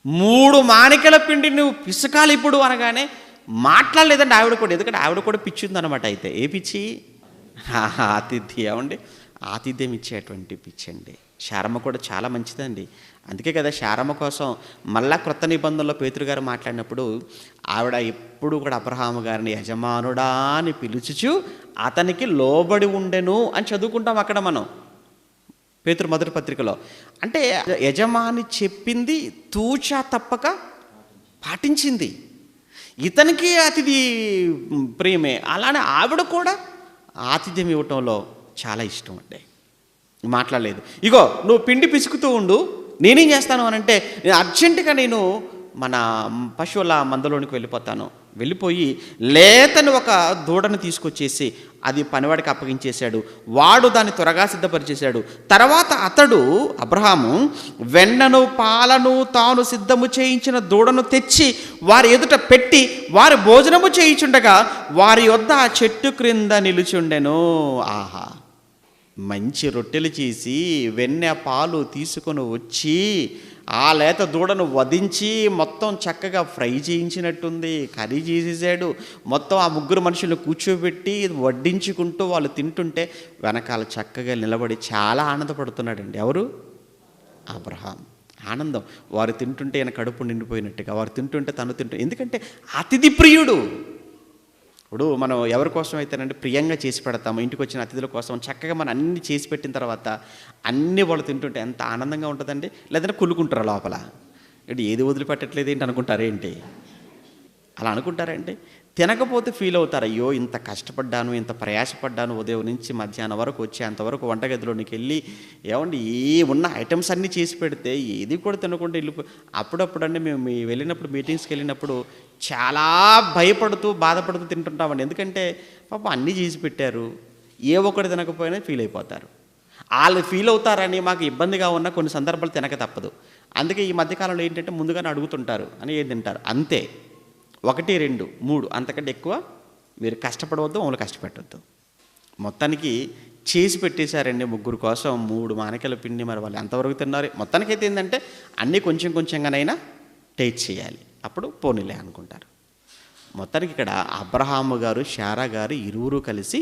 3 మానికల పిండి నువ్వు పిసకాలి ఇప్పుడు అనగానే మాట్లాడలేదండి ఆవిడ కూడా. ఎందుకంటే ఆవిడ కూడా పిచ్చింది అనమాట. అయితే ఏ పిచ్చి? ఆతిథ్యం. ఏమండి, ఆతిథ్యం ఇచ్చేటువంటి పిచ్చండి. శారమ్మ కూడా చాలా మంచిదండి. అందుకే కదా శారమ్మ కోసం మళ్ళా క్రొత్త నిబంధనలో పేతురు గారు మాట్లాడినప్పుడు ఆవిడ ఎప్పుడు కూడా అబ్రహాము గారిని యజమానుడా అని పిలుచుచు అతనికి లోబడి ఉండెను అని చదువుకుంటాం అక్కడ మనం పేతురు మొదటి పత్రికలో. అంటే యజమాని చెప్పింది తూచా తప్పక పాటించింది. ఇతనికి అతిథి ప్రియమే. అలానే ఆవిడ కూడా ఆతిథ్యం ఇవ్వటంలో చాలా ఇష్టం అండి. మాట్లాడలేదు. ఇగో నువ్వు పిండి పిసుకుతూ ఉండు, నేనేం చేస్తాను అని అంటే, అర్జెంటుగా నేను మన పశువుల మందలోనికి వెళ్ళిపోతాను, వెళ్ళిపోయి లేతని ఒక దూడను తీసుకొచ్చేసి అది పనివాడికి అప్పగించేశాడు. వాడు దాన్ని త్వరగా సిద్ధపరిచేశాడు. తర్వాత అతడు అబ్రహాము వెన్నను పాలను తాను సిద్ధము చేయించిన దూడను తెచ్చి వారి ఎదుట పెట్టి వారి భోజనము చేయించుండగా వారి యొద్ద ఆ చెట్టు క్రింద నిలుచుండెను. ఆహా, మంచి రొట్టెలు చేసి వెన్నె పాలు తీసుకొని వచ్చి ఆ లేత దూడను వధించి మొత్తం చక్కగా ఫ్రై చేయించినట్టుంది, కర్రీ చేసేసాడు. మొత్తం ఆ ముగ్గురు మనుషులను కూర్చోబెట్టి వడ్డించుకుంటూ వాళ్ళు తింటుంటే వెనకాల చక్కగా నిలబడి చాలా ఆనందపడుతున్నాడండి. ఎవరు? అబ్రహాం. ఆనందం. వారు తింటుంటే ఆయన కడుపు నిండిపోయినట్టుగా, వారు తింటుంటే తను తింటూ, ఎందుకంటే అతిథి ప్రియుడు. ఇప్పుడు మనం ఎవరి కోసం అయితేనంటే ప్రియంగా చేసి పెడతాము, ఇంటికి వచ్చిన అతిథుల కోసం చక్కగా మనం అన్ని చేసి పెట్టిన తర్వాత అన్నీ వాళ్ళు తింటుంటే ఎంత ఆనందంగా ఉంటుందండి. లేదంటే కుళ్ళుకుంటారు లోపల, ఏంటి ఏది వదిలిపెట్టట్లేదు ఏంటి అనుకుంటారేంటి, అలా అనుకుంటారండి. తినకపోతే ఫీల్ అవుతారు, అయ్యో ఇంత కష్టపడ్డాను, ఇంత ప్రయాసపడ్డాను, ఉదయం నుంచి మధ్యాహ్నం వరకు వచ్చి అంతవరకు వంటగదిలోనికి వెళ్ళి ఏమండి ఏ ఉన్న ఐటమ్స్ అన్నీ చేసి పెడితే ఏది కూడా తినకుండా వెళ్ళిపోయి. అప్పుడప్పుడండి మేము వెళ్ళినప్పుడు మీటింగ్స్కి వెళ్ళినప్పుడు చాలా భయపడుతూ బాధపడుతూ తింటుంటామండి. ఎందుకంటే పాపం అన్నీ చేసి పెట్టారు, ఏ ఒక్కటి తినకపోయినా ఫీల్ అయిపోతారు. వాళ్ళు ఫీల్ అవుతారని మాకు ఇబ్బందిగా ఉన్న కొన్ని సందర్భాలు తినక తప్పదు. అందుకే ఈ మధ్యకాలంలో ఏంటంటే ముందుగానే అడుగుతుంటారు అని ఏం తింటారు అంతే, 1, 2, 3 అంతకంటే ఎక్కువ మీరు కష్టపడవద్దు, మమ్మల్ని కష్టపెట్టవద్దు. మొత్తానికి చేసి పెట్టేశారండి ముగ్గురు కోసం 3 మానికల పిండి. మరి వాళ్ళు ఎంతవరకు తిన్నారు? మొత్తానికైతే ఏంటంటే అన్నీ కొంచెం కొంచెంగానైనా టేస్ట్ చేయాలి, అప్పుడు పోనీలే అనుకుంటారు. మొత్తానికి ఇక్కడ అబ్రహాము గారు శారా గారు ఇరువురు కలిసి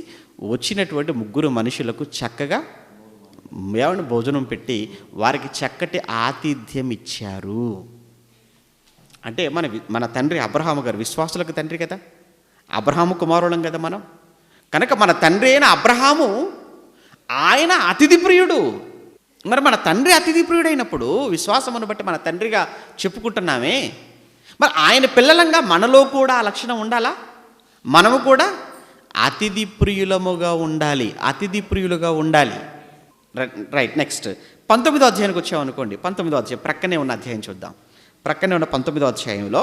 వచ్చినటువంటి ముగ్గురు మనుషులకు చక్కగా ఏమన్నా భోజనం పెట్టి వారికి చక్కటి ఆతిథ్యం ఇచ్చారు. అంటే మన తండ్రి అబ్రహాము గారు విశ్వాసులకు తండ్రి కదా, అబ్రహాము కుమారులం కదా మనం. కనుక మన తండ్రి అయిన అబ్రహాము ఆయన అతిథి ప్రియుడు. మరి మన తండ్రి అతిథి ప్రియుడైనప్పుడు విశ్వాసమును బట్టి మన తండ్రిగా చెప్పుకుంటున్నామే, మరి ఆయన పిల్లలంగా మనలో కూడా ఆ లక్షణం ఉండాలా? మనము కూడా అతిథి ప్రియులముగా ఉండాలి, అతిథి ప్రియులుగా ఉండాలి. రైట్. నెక్స్ట్ 19వ అధ్యాయానికి వచ్చామనుకోండి. 19వ అధ్యాయం ప్రక్కనే ఉన్న అధ్యాయం చూద్దాం. ప్రక్కనే ఉన్న 19వ అధ్యాయంలో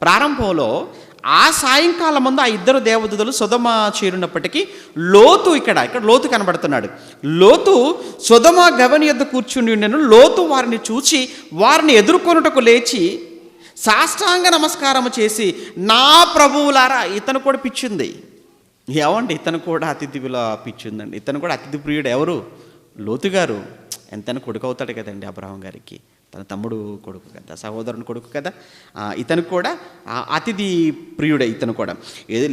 ప్రారంభంలో ఆ సాయంకాలం ముందు ఆ ఇద్దరు దేవదూతలు సొదొమ చేరినప్పటికీ లోతు ఇక్కడ లోతు కనబడుతున్నాడు. లోతు సొదొమ గవని యొద్ద కూర్చుని ఉండెను. లోతు వారిని చూచి వారిని ఎదుర్కొనుటకు లేచి సాష్టాంగ నమస్కారము చేసి, నా ప్రభువులారా. ఇతను కూడా పిచ్చింది ఏమండి, ఇతను కూడా అతిథిలా పిచ్చిందండి. ఇతను కూడా అతిథి ప్రియుడు. ఎవరు? లోతు గారు. ఎంతైనా కొడుకు అవుతాడు కదండి అబ్రహాం గారికి, తన తమ్ముడు కొడుకు కదా, సహోదరుని కొడుకు కదా. ఇతను కూడా అతిథి ప్రియుడే. ఇతను కూడా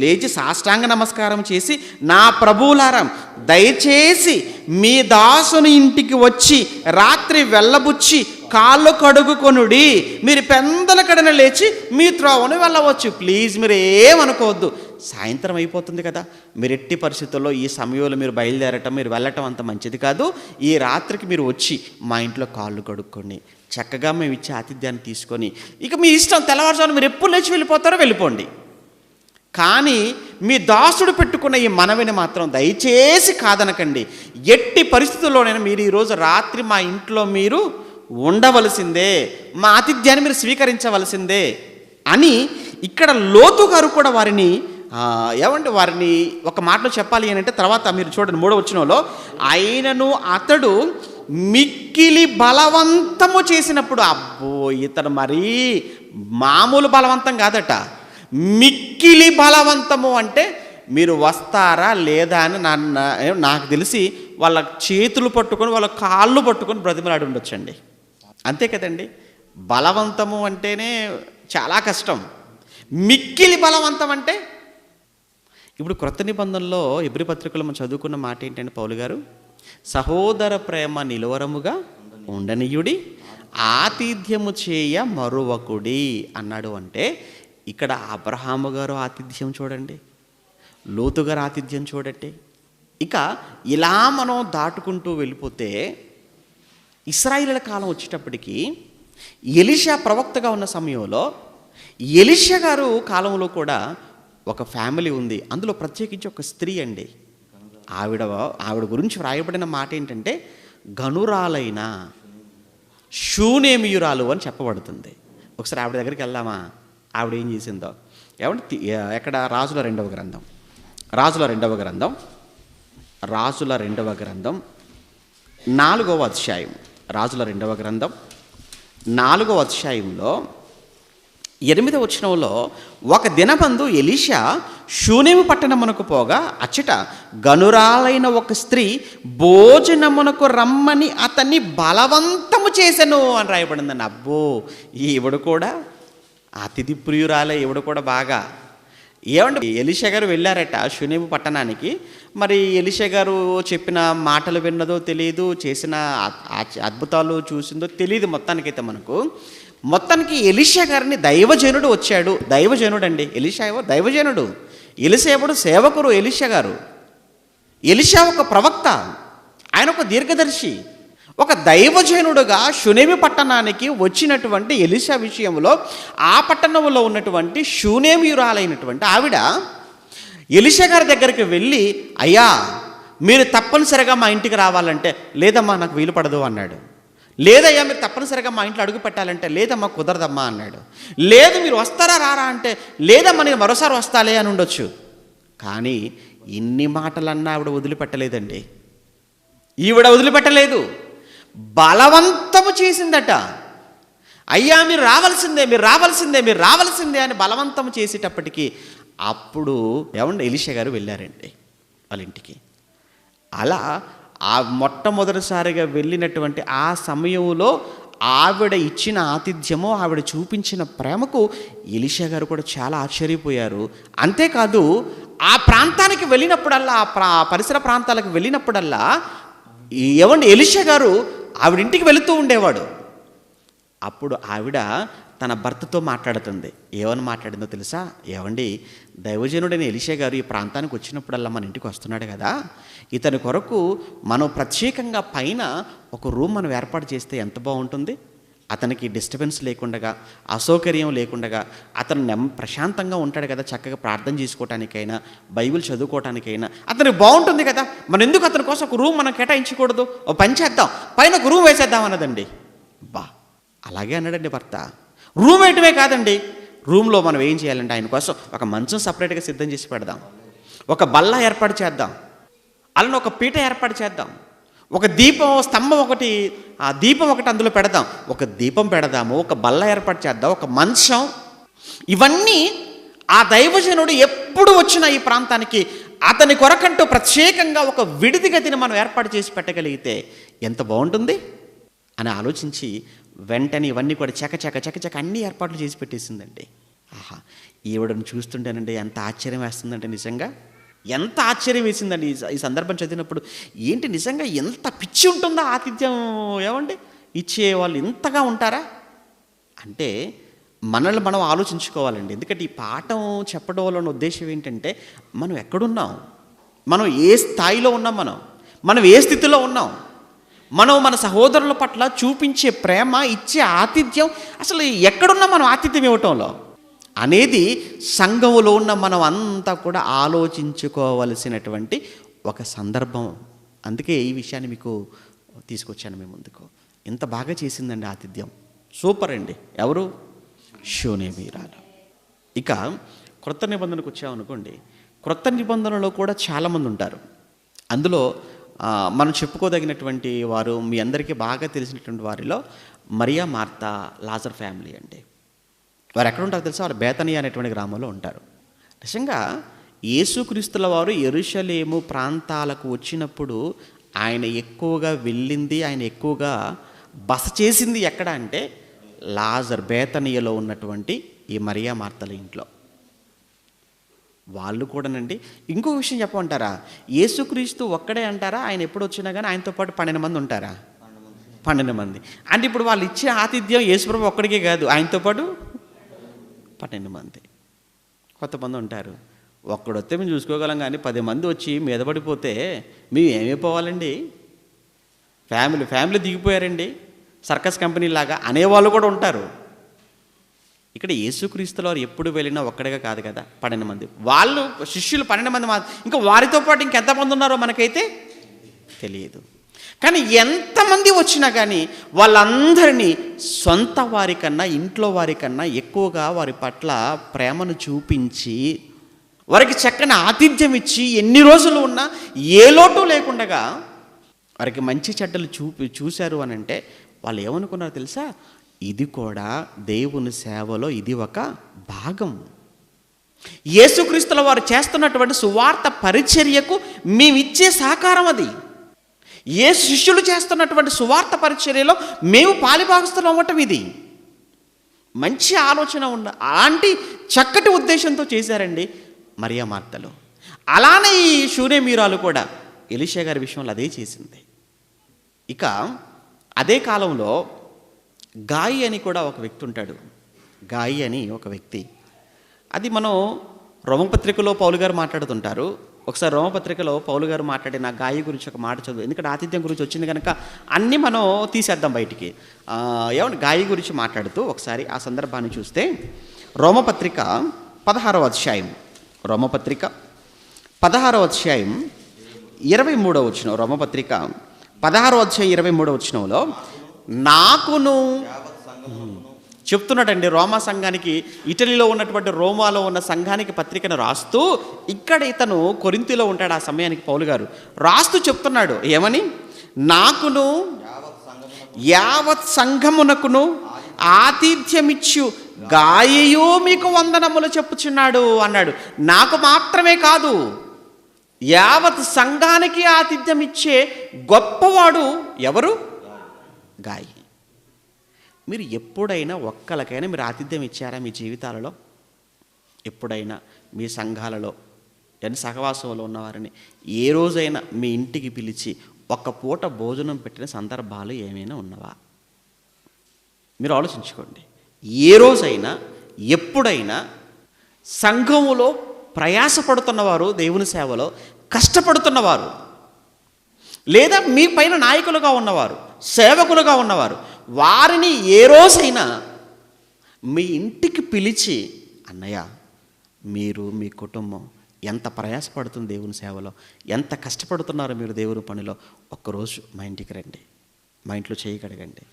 లేచి సాష్టాంగ నమస్కారం చేసి, నా ప్రభువులారా దయచేసి మీ దాసుని ఇంటికి వచ్చి రాత్రి వెళ్ళబుచ్చి కాళ్ళు కడుగుకొనుడి. మీరు పెందల కడన లేచి మీ త్రోవను వెళ్ళవచ్చు. ప్లీజ్ మీరు ఏమనుకోవద్దు, సాయంత్రం అయిపోతుంది కదా, మీరు ఎట్టి పరిస్థితుల్లో ఈ సమయంలో మీరు బయలుదేరటం, మీరు వెళ్ళటం అంత మంచిది కాదు. ఈ రాత్రికి మీరు వచ్చి మా ఇంట్లో కాళ్ళు కడుక్కోండి, చక్కగా మేము ఇచ్చే ఆతిథ్యాన్ని తీసుకొని ఇక మీ ఇష్టం, తెల్లవారుజామున మీరు ఎప్పుడు లేచి వెళ్ళిపోతారో వెళ్ళిపోండి. కానీ మీ దాసుడు పెట్టుకున్న ఈ మనవిని మాత్రం దయచేసి కాదనకండి. ఎట్టి పరిస్థితుల్లోనైనా మీరు ఈరోజు రాత్రి మా ఇంట్లో మీరు ఉండవలసిందే, మా ఆతిథ్యాన్ని మీరు స్వీకరించవలసిందే అని ఇక్కడ లోతు గారు కూడా వారిని వారిని ఒక మాటలో చెప్పాలి అని అంటే, తర్వాత మీరు చూడండి 3వ వచనంలో, ఆయనను అతడు మిక్కిలి బలవంతము చేసినప్పుడు. అబ్బో, ఇతను మరీ మామూలు బలవంతం కాదట, మిక్కిలి బలవంతము అంటే మీరు వస్తారా లేదా అని నాకు తెలిసి వాళ్ళ చేతులు పట్టుకొని వాళ్ళ కాళ్ళు పట్టుకొని బ్రతిమలాడి ఉండొచ్చండి. అంతే కదండి. బలవంతము అంటేనే చాలా కష్టం, మిక్కిలి బలవంతం అంటే. ఇప్పుడు క్రొత్త నిబంధనలో హెబ్రీ పత్రికలో మనం చదువుకున్న మాట ఏంటంటే, పౌలు గారు సహోదర ప్రేమ నిలువరముగా ఉండనీయుడి, ఆతిథ్యము చేయ మరువకుడి అన్నాడు. అంటే ఇక్కడ అబ్రహాము గారు ఆతిథ్యం చూడండి, లోతు గారు ఆతిథ్యం చూడండి. ఇక ఇలా మనం దాటుకుంటూ వెళ్ళిపోతే ఇశ్రాయేలీయుల కాలం వచ్చేటప్పటికి ఎలీషా ప్రవక్తగా ఉన్న సమయంలో ఎలీషా గారు కాలంలో కూడా ఒక ఫ్యామిలీ ఉంది. అందులో ప్రత్యేకించి ఒక స్త్రీ అండి. ఆవిడ గురించి వ్రాయబడిన మాట ఏంటంటే, గనురాలైన షూనేమియురాలు అని చెప్పబడుతుంది. ఒకసారి ఆవిడ దగ్గరికి వెళ్దామా, ఆవిడ ఏం చేసిందో. ఏమంటే ఎక్కడ రాజుల రెండవ గ్రంథం, రాజుల రెండవ గ్రంథం, రాజుల రెండవ గ్రంథం 4వ అధ్యాయం, రాజుల రెండవ గ్రంథం 4వ అధ్యాయంలో 8వ వచనంలో, ఒక దినమందు ఎలీషా షూనేము పట్టణమునకు పోగా అచ్చట గనురాలైన ఒక స్త్రీ భోజనమునకు రమ్మని అతన్ని బలవంతము చేసెను అని రాయబడిందండి. అబ్బో, ఈవిడ కూడా అతిథి ప్రియురాలే, ఈవిడ కూడా బాగా. ఏమంటే ఎలీషా గారు వెళ్ళారట షూనేము పట్టణానికి. మరి ఎలీషా గారు చెప్పిన మాటలు విన్నదో తెలియదు, చేసిన అద్భుతాలు చూసిందో తెలియదు. మొత్తానికి ఎలీషా గారిని దైవజనుడు వచ్చాడు. దైవజనుడు అండి ఎలీషా, దైవజనుడు. ఎలీసేపుడు సేవకుడు ఎలీషా గారు. ఎలీషా ఒక ప్రవక్త, ఆయన ఒక దీర్ఘదర్శి. ఒక దైవజనుడుగా షూనేము పట్టణానికి వచ్చినటువంటి ఎలీషా విషయంలో ఆ పట్టణంలో ఉన్నటువంటి షూనేమియురాలైనటువంటి ఆవిడ ఎలీషా గారి దగ్గరికి వెళ్ళి, అయ్యా మీరు తప్పనిసరిగా మా ఇంటికి రావాలంటే, లేదమ్మా నాకు వీలు పడదు అన్నాడు. లేదయ్యా మీరు తప్పనిసరిగా మా ఇంట్లో అడుగు పెట్టాలంటే, లేదమ్మా కుదరదమ్మా అన్నాడు. లేదు మీరు వస్తారా రారా అంటే, లేదమ్మా నేను మరోసారి వస్తాలే అని ఉండొచ్చు. కానీ ఇన్ని మాటలన్నా ఆవిడ వదిలిపెట్టలేదండి. ఈవిడ వదిలిపెట్టలేదు, బలవంతము చేసిందట. అయ్యా మీరు రావాల్సిందే, మీరు రావాల్సిందే, మీరు రావాల్సిందే అని బలవంతం చేసేటప్పటికీ అప్పుడు ఏమంటే ఎలీషా గారు వెళ్ళారండి వాళ్ళ ఇంటికి. అలా ఆ మొట్టమొదటిసారిగా వెళ్ళినటువంటి ఆ సమయంలో ఆవిడ ఇచ్చిన ఆతిథ్యము, ఆవిడ చూపించిన ప్రేమకు ఎలీషా గారు కూడా చాలా ఆశ్చర్యపోయారు. అంతేకాదు ఆ ప్రాంతానికి వెళ్ళినప్పుడల్లా, ఆ పరిసర ప్రాంతాలకు వెళ్ళినప్పుడల్లా ఏమండి ఎలీషా గారు ఆవిడింటికి వెళుతూ ఉండేవాడు. అప్పుడు ఆవిడ తన భర్తతో మాట్లాడుతుంది. ఏమని మాట్లాడిందో తెలుసా? ఏమండి దైవజనుడైన ఎలీషా గారు ఈ ప్రాంతానికి వచ్చినప్పుడల్లా మన ఇంటికి వస్తున్నాడు కదా, ఇతని కొరకు మనం ప్రత్యేకంగా పైన ఒక రూమ్ మనం ఏర్పాటు చేస్తే ఎంత బాగుంటుంది. అతనికి డిస్టర్బెన్స్ లేకుండా, అసౌకర్యం లేకుండా అతను ప్రశాంతంగా ఉంటాడు కదా, చక్కగా ప్రార్థన చేసుకోవటానికైనా బైబిల్ చదువుకోవటానికైనా అతనికి బాగుంటుంది కదా. మనం ఎందుకు అతని కోసం ఒక రూమ్ మనం కేటాయించకూడదు? ఓ పని చేద్దాం, పైన ఒక రూమ్ వేసేద్దాం అన్నదండి. బా, అలాగే అన్నాడండి భర్త. రూమ్ వేయటమే కాదండి, రూమ్లో మనం ఏం చేయాలంటే ఆయన కోసం ఒక మంచం సపరేట్గా సిద్ధం చేసి పెడదాం, ఒక బల్ల ఏర్పాటు చేద్దాం, అలానే ఒక పీట ఏర్పాటు చేద్దాం, ఒక దీపం స్తంభం ఒకటి, ఆ దీపం ఒకటి అందులో పెడదాం, ఒక దీపం పెడదాము, ఒక బల్ల ఏర్పాటు చేద్దాం, ఒక మంచం. ఇవన్నీ ఆ దైవజనుడు ఎప్పుడు వచ్చినా ఈ ప్రాంతానికి అతని కొరకంటూ ప్రత్యేకంగా ఒక విడిది గదిని మనం ఏర్పాటు చేసి పెట్టగలిగితే ఎంత బాగుంటుంది అని ఆలోచించి వెంటనే ఇవన్నీ కూడా చకచక అన్ని ఏర్పాట్లు చేసి పెట్టేసిందండి. ఆహా, ఈవిడను చూస్తుంటేనండి ఎంత ఆశ్చర్యం వేస్తుందంటే, నిజంగా ఎంత ఆశ్చర్యం వేసిందండి ఈ సందర్భం చదివినప్పుడు. ఏంటి నిజంగా ఎంత పిచ్చి ఉంటుందో ఆతిథ్యం, ఏమండి ఇచ్చే వాళ్ళు ఇంతగా ఉంటారా అంటే మనల్ని మనం ఆలోచించుకోవాలండి. ఎందుకంటే ఈ పాఠం చెప్పడం వల్ల ఉద్దేశం ఏంటంటే, మనం ఎక్కడున్నాం, మనం ఏ స్థాయిలో ఉన్నాం, మనం ఏ స్థితిలో ఉన్నాం, మనం మన సహోదరుల పట్ల చూపించే ప్రేమ, ఇచ్చే ఆతిథ్యం, అసలు ఎక్కడున్నా మనం ఆతిథ్యం ఇవ్వటంలో అనేది సంఘములో ఉన్న మనం అంతా కూడా ఆలోచించుకోవలసినటువంటి ఒక సందర్భం. అందుకే ఈ విషయాన్ని మీకు తీసుకొచ్చాను మీ ముందుకు. ఎంత బాగా చేసిందండి ఆతిథ్యం, సూపర్ అండి. ఎవరు? షూనేమియురాలు. ఇక క్రొత్త నిబంధనకు వచ్చామనుకోండి, క్రొత్త నిబంధనలో కూడా చాలామంది ఉంటారు. అందులో మనం చెప్పుకోదగినటువంటి వారు, మీ అందరికీ బాగా తెలిసినటువంటి వారిలో మరియా, మార్తా, లాజర్ ఫ్యామిలీ అండి. వారు ఎక్కడ ఉంటారో తెలుసా? వారు బేతనియా అనేటువంటి గ్రామంలో ఉంటారు. నిజంగా యేసుక్రీస్తుల వారు యెరూషలేము ప్రాంతాలకు వచ్చినప్పుడు ఆయన ఎక్కువగా వెళ్ళింది, ఆయన ఎక్కువగా బస చేసింది ఎక్కడ అంటే లాజర్, బేతనియలో ఉన్నటువంటి ఈ మరియా మార్తల ఇంట్లో. వాళ్ళు కూడానండి. ఇంకో విషయం చెప్పమంటారా? యేసుక్రీస్తు ఒక్కడే అంటారా? ఆయన ఎప్పుడు వచ్చినా కానీ ఆయనతో పాటు 12 మంది ఉంటారా? 12 మంది. అంటే ఇప్పుడు వాళ్ళు ఇచ్చే ఆతిథ్యం యేసుప్రభు ఒక్కడికే కాదు, ఆయనతో పాటు 12 మంది, కొంతమంది ఉంటారు. ఒక్కడొస్తే మేము చూసుకోగలం, కానీ 10 మంది వచ్చి మీద పడిపోతే మేము ఏమైపోవాలండి? ఫ్యామిలీ దిగిపోయారండి, సర్కస్ కంపెనీ లాగా అనేవాళ్ళు కూడా ఉంటారు. ఇక్కడ యేసుక్రీస్తుల వారు ఎప్పుడు వెళ్ళినా ఒక్కడిగా కాదు కదా, 12 మంది. వాళ్ళు శిష్యులు 12 మంది, ఇంకా వారితో పాటు ఇంకెంతమంది ఉన్నారో మనకైతే తెలియదు. కానీ ఎంతమంది వచ్చినా కానీ వాళ్ళందరినీ సొంత వారికన్నా, ఇంట్లో వారికన్నా ఎక్కువగా వారి పట్ల ప్రేమను చూపించి, వారికి చక్కని ఆతిథ్యం ఇచ్చి, ఎన్ని రోజులు ఉన్నా ఏ లోటు లేకుండా వారికి మంచి చెడ్డలు చూశారు అని అంటే వాళ్ళు ఏమనుకున్నారో తెలుసా? ఇది కూడా దేవుని సేవలో ఇది ఒక భాగం. యేసుక్రీస్తుల వారు చేస్తున్నటువంటి సువార్త పరిచర్యకు మేమిచ్చే సహకారం అది. ఏ శిష్యులు చేస్తున్నటువంటి సువార్త పరిచర్యలో మేము పాలిభాగస్తులు అవ్వటం ఇది. మంచి ఆలోచన ఉన్న అలాంటి చక్కటి ఉద్దేశంతో చేశారండి మరియా మార్తలు. అలానే ఈ శూనేమీరాలు కూడా ఎలీషా గారి విషయంలో అదే చేసింది. ఇక అదే కాలంలో గాయి అని కూడా ఒక వ్యక్తి ఉంటాడు. గాయి అని ఒక వ్యక్తి, అది మనం రోమపత్రికలో పౌలు గారు మాట్లాడుతుంటారు. ఒకసారి రోమపత్రికలో పౌలు గారు మాట్లాడిన గాయి గురించి ఒక మాట చదువు, ఎందుకంటే ఆతిథ్యం గురించి వచ్చింది కనుక అన్నీ మనం తీసేద్దాం బయటికి. ఏమన్నా గాయి గురించి మాట్లాడుతూ ఒకసారి ఆ సందర్భాన్ని చూస్తే రోమపత్రిక 16వ అధ్యాయం, రోమపత్రిక 16వ అధ్యాయం 23వ వచనం, రోమపత్రిక 16వ అధ్యాయం 23వ వచనంలో నాకును చెప్తున్నాడండి. రోమా సంఘానికి, ఇటలీలో ఉన్నటువంటి రోమాలో ఉన్న సంఘానికి పత్రికను రాస్తూ, ఇక్కడ ఇతను కొరింథీలో ఉంటాడు ఆ సమయానికి పౌలు గారు, రాస్తూ చెప్తున్నాడు ఏమని? నాకును యావత్ సంఘమునకును ఆతిథ్యమిచ్చు గాయయు మీకు వందనములు చెప్పుచున్నాడు అన్నాడు. నాకు మాత్రమే కాదు, యావత్ సంఘానికి ఆతిథ్యం ఇచ్చే గొప్పవాడు ఎవరు? గాయి. మీరు ఎప్పుడైనా ఒక్కలకైనా మీరు ఆతిథ్యం ఇచ్చారా మీ జీవితాలలో? ఎప్పుడైనా మీ సంఘాలలో సహవాసంలో ఉన్నవారిని ఏ రోజైనా మీ ఇంటికి పిలిచి ఒక్క పూట భోజనం పెట్టిన సందర్భాలు ఏమైనా ఉన్నవా? మీరు ఆలోచించుకోండి. ఏ రోజైనా ఎప్పుడైనా సంఘములో ప్రయాసపడుతున్నవారు, దేవుని సేవలో కష్టపడుతున్నవారు, లేదా మీ పైన నాయకులుగా ఉన్నవారు, సేవకులుగా ఉన్నవారు, వారిని ఏ రోజైనా మీ ఇంటికి పిలిచి, అన్నయ్య మీరు మీ కుటుంబం ఎంత ప్రయాసపడుతుంది దేవుని సేవలో, ఎంత కష్టపడుతున్నారు మీరు దేవుని పనిలో, ఒక్కరోజు మా ఇంటికి రండి, మా ఇంట్లో చేయి కడగండి,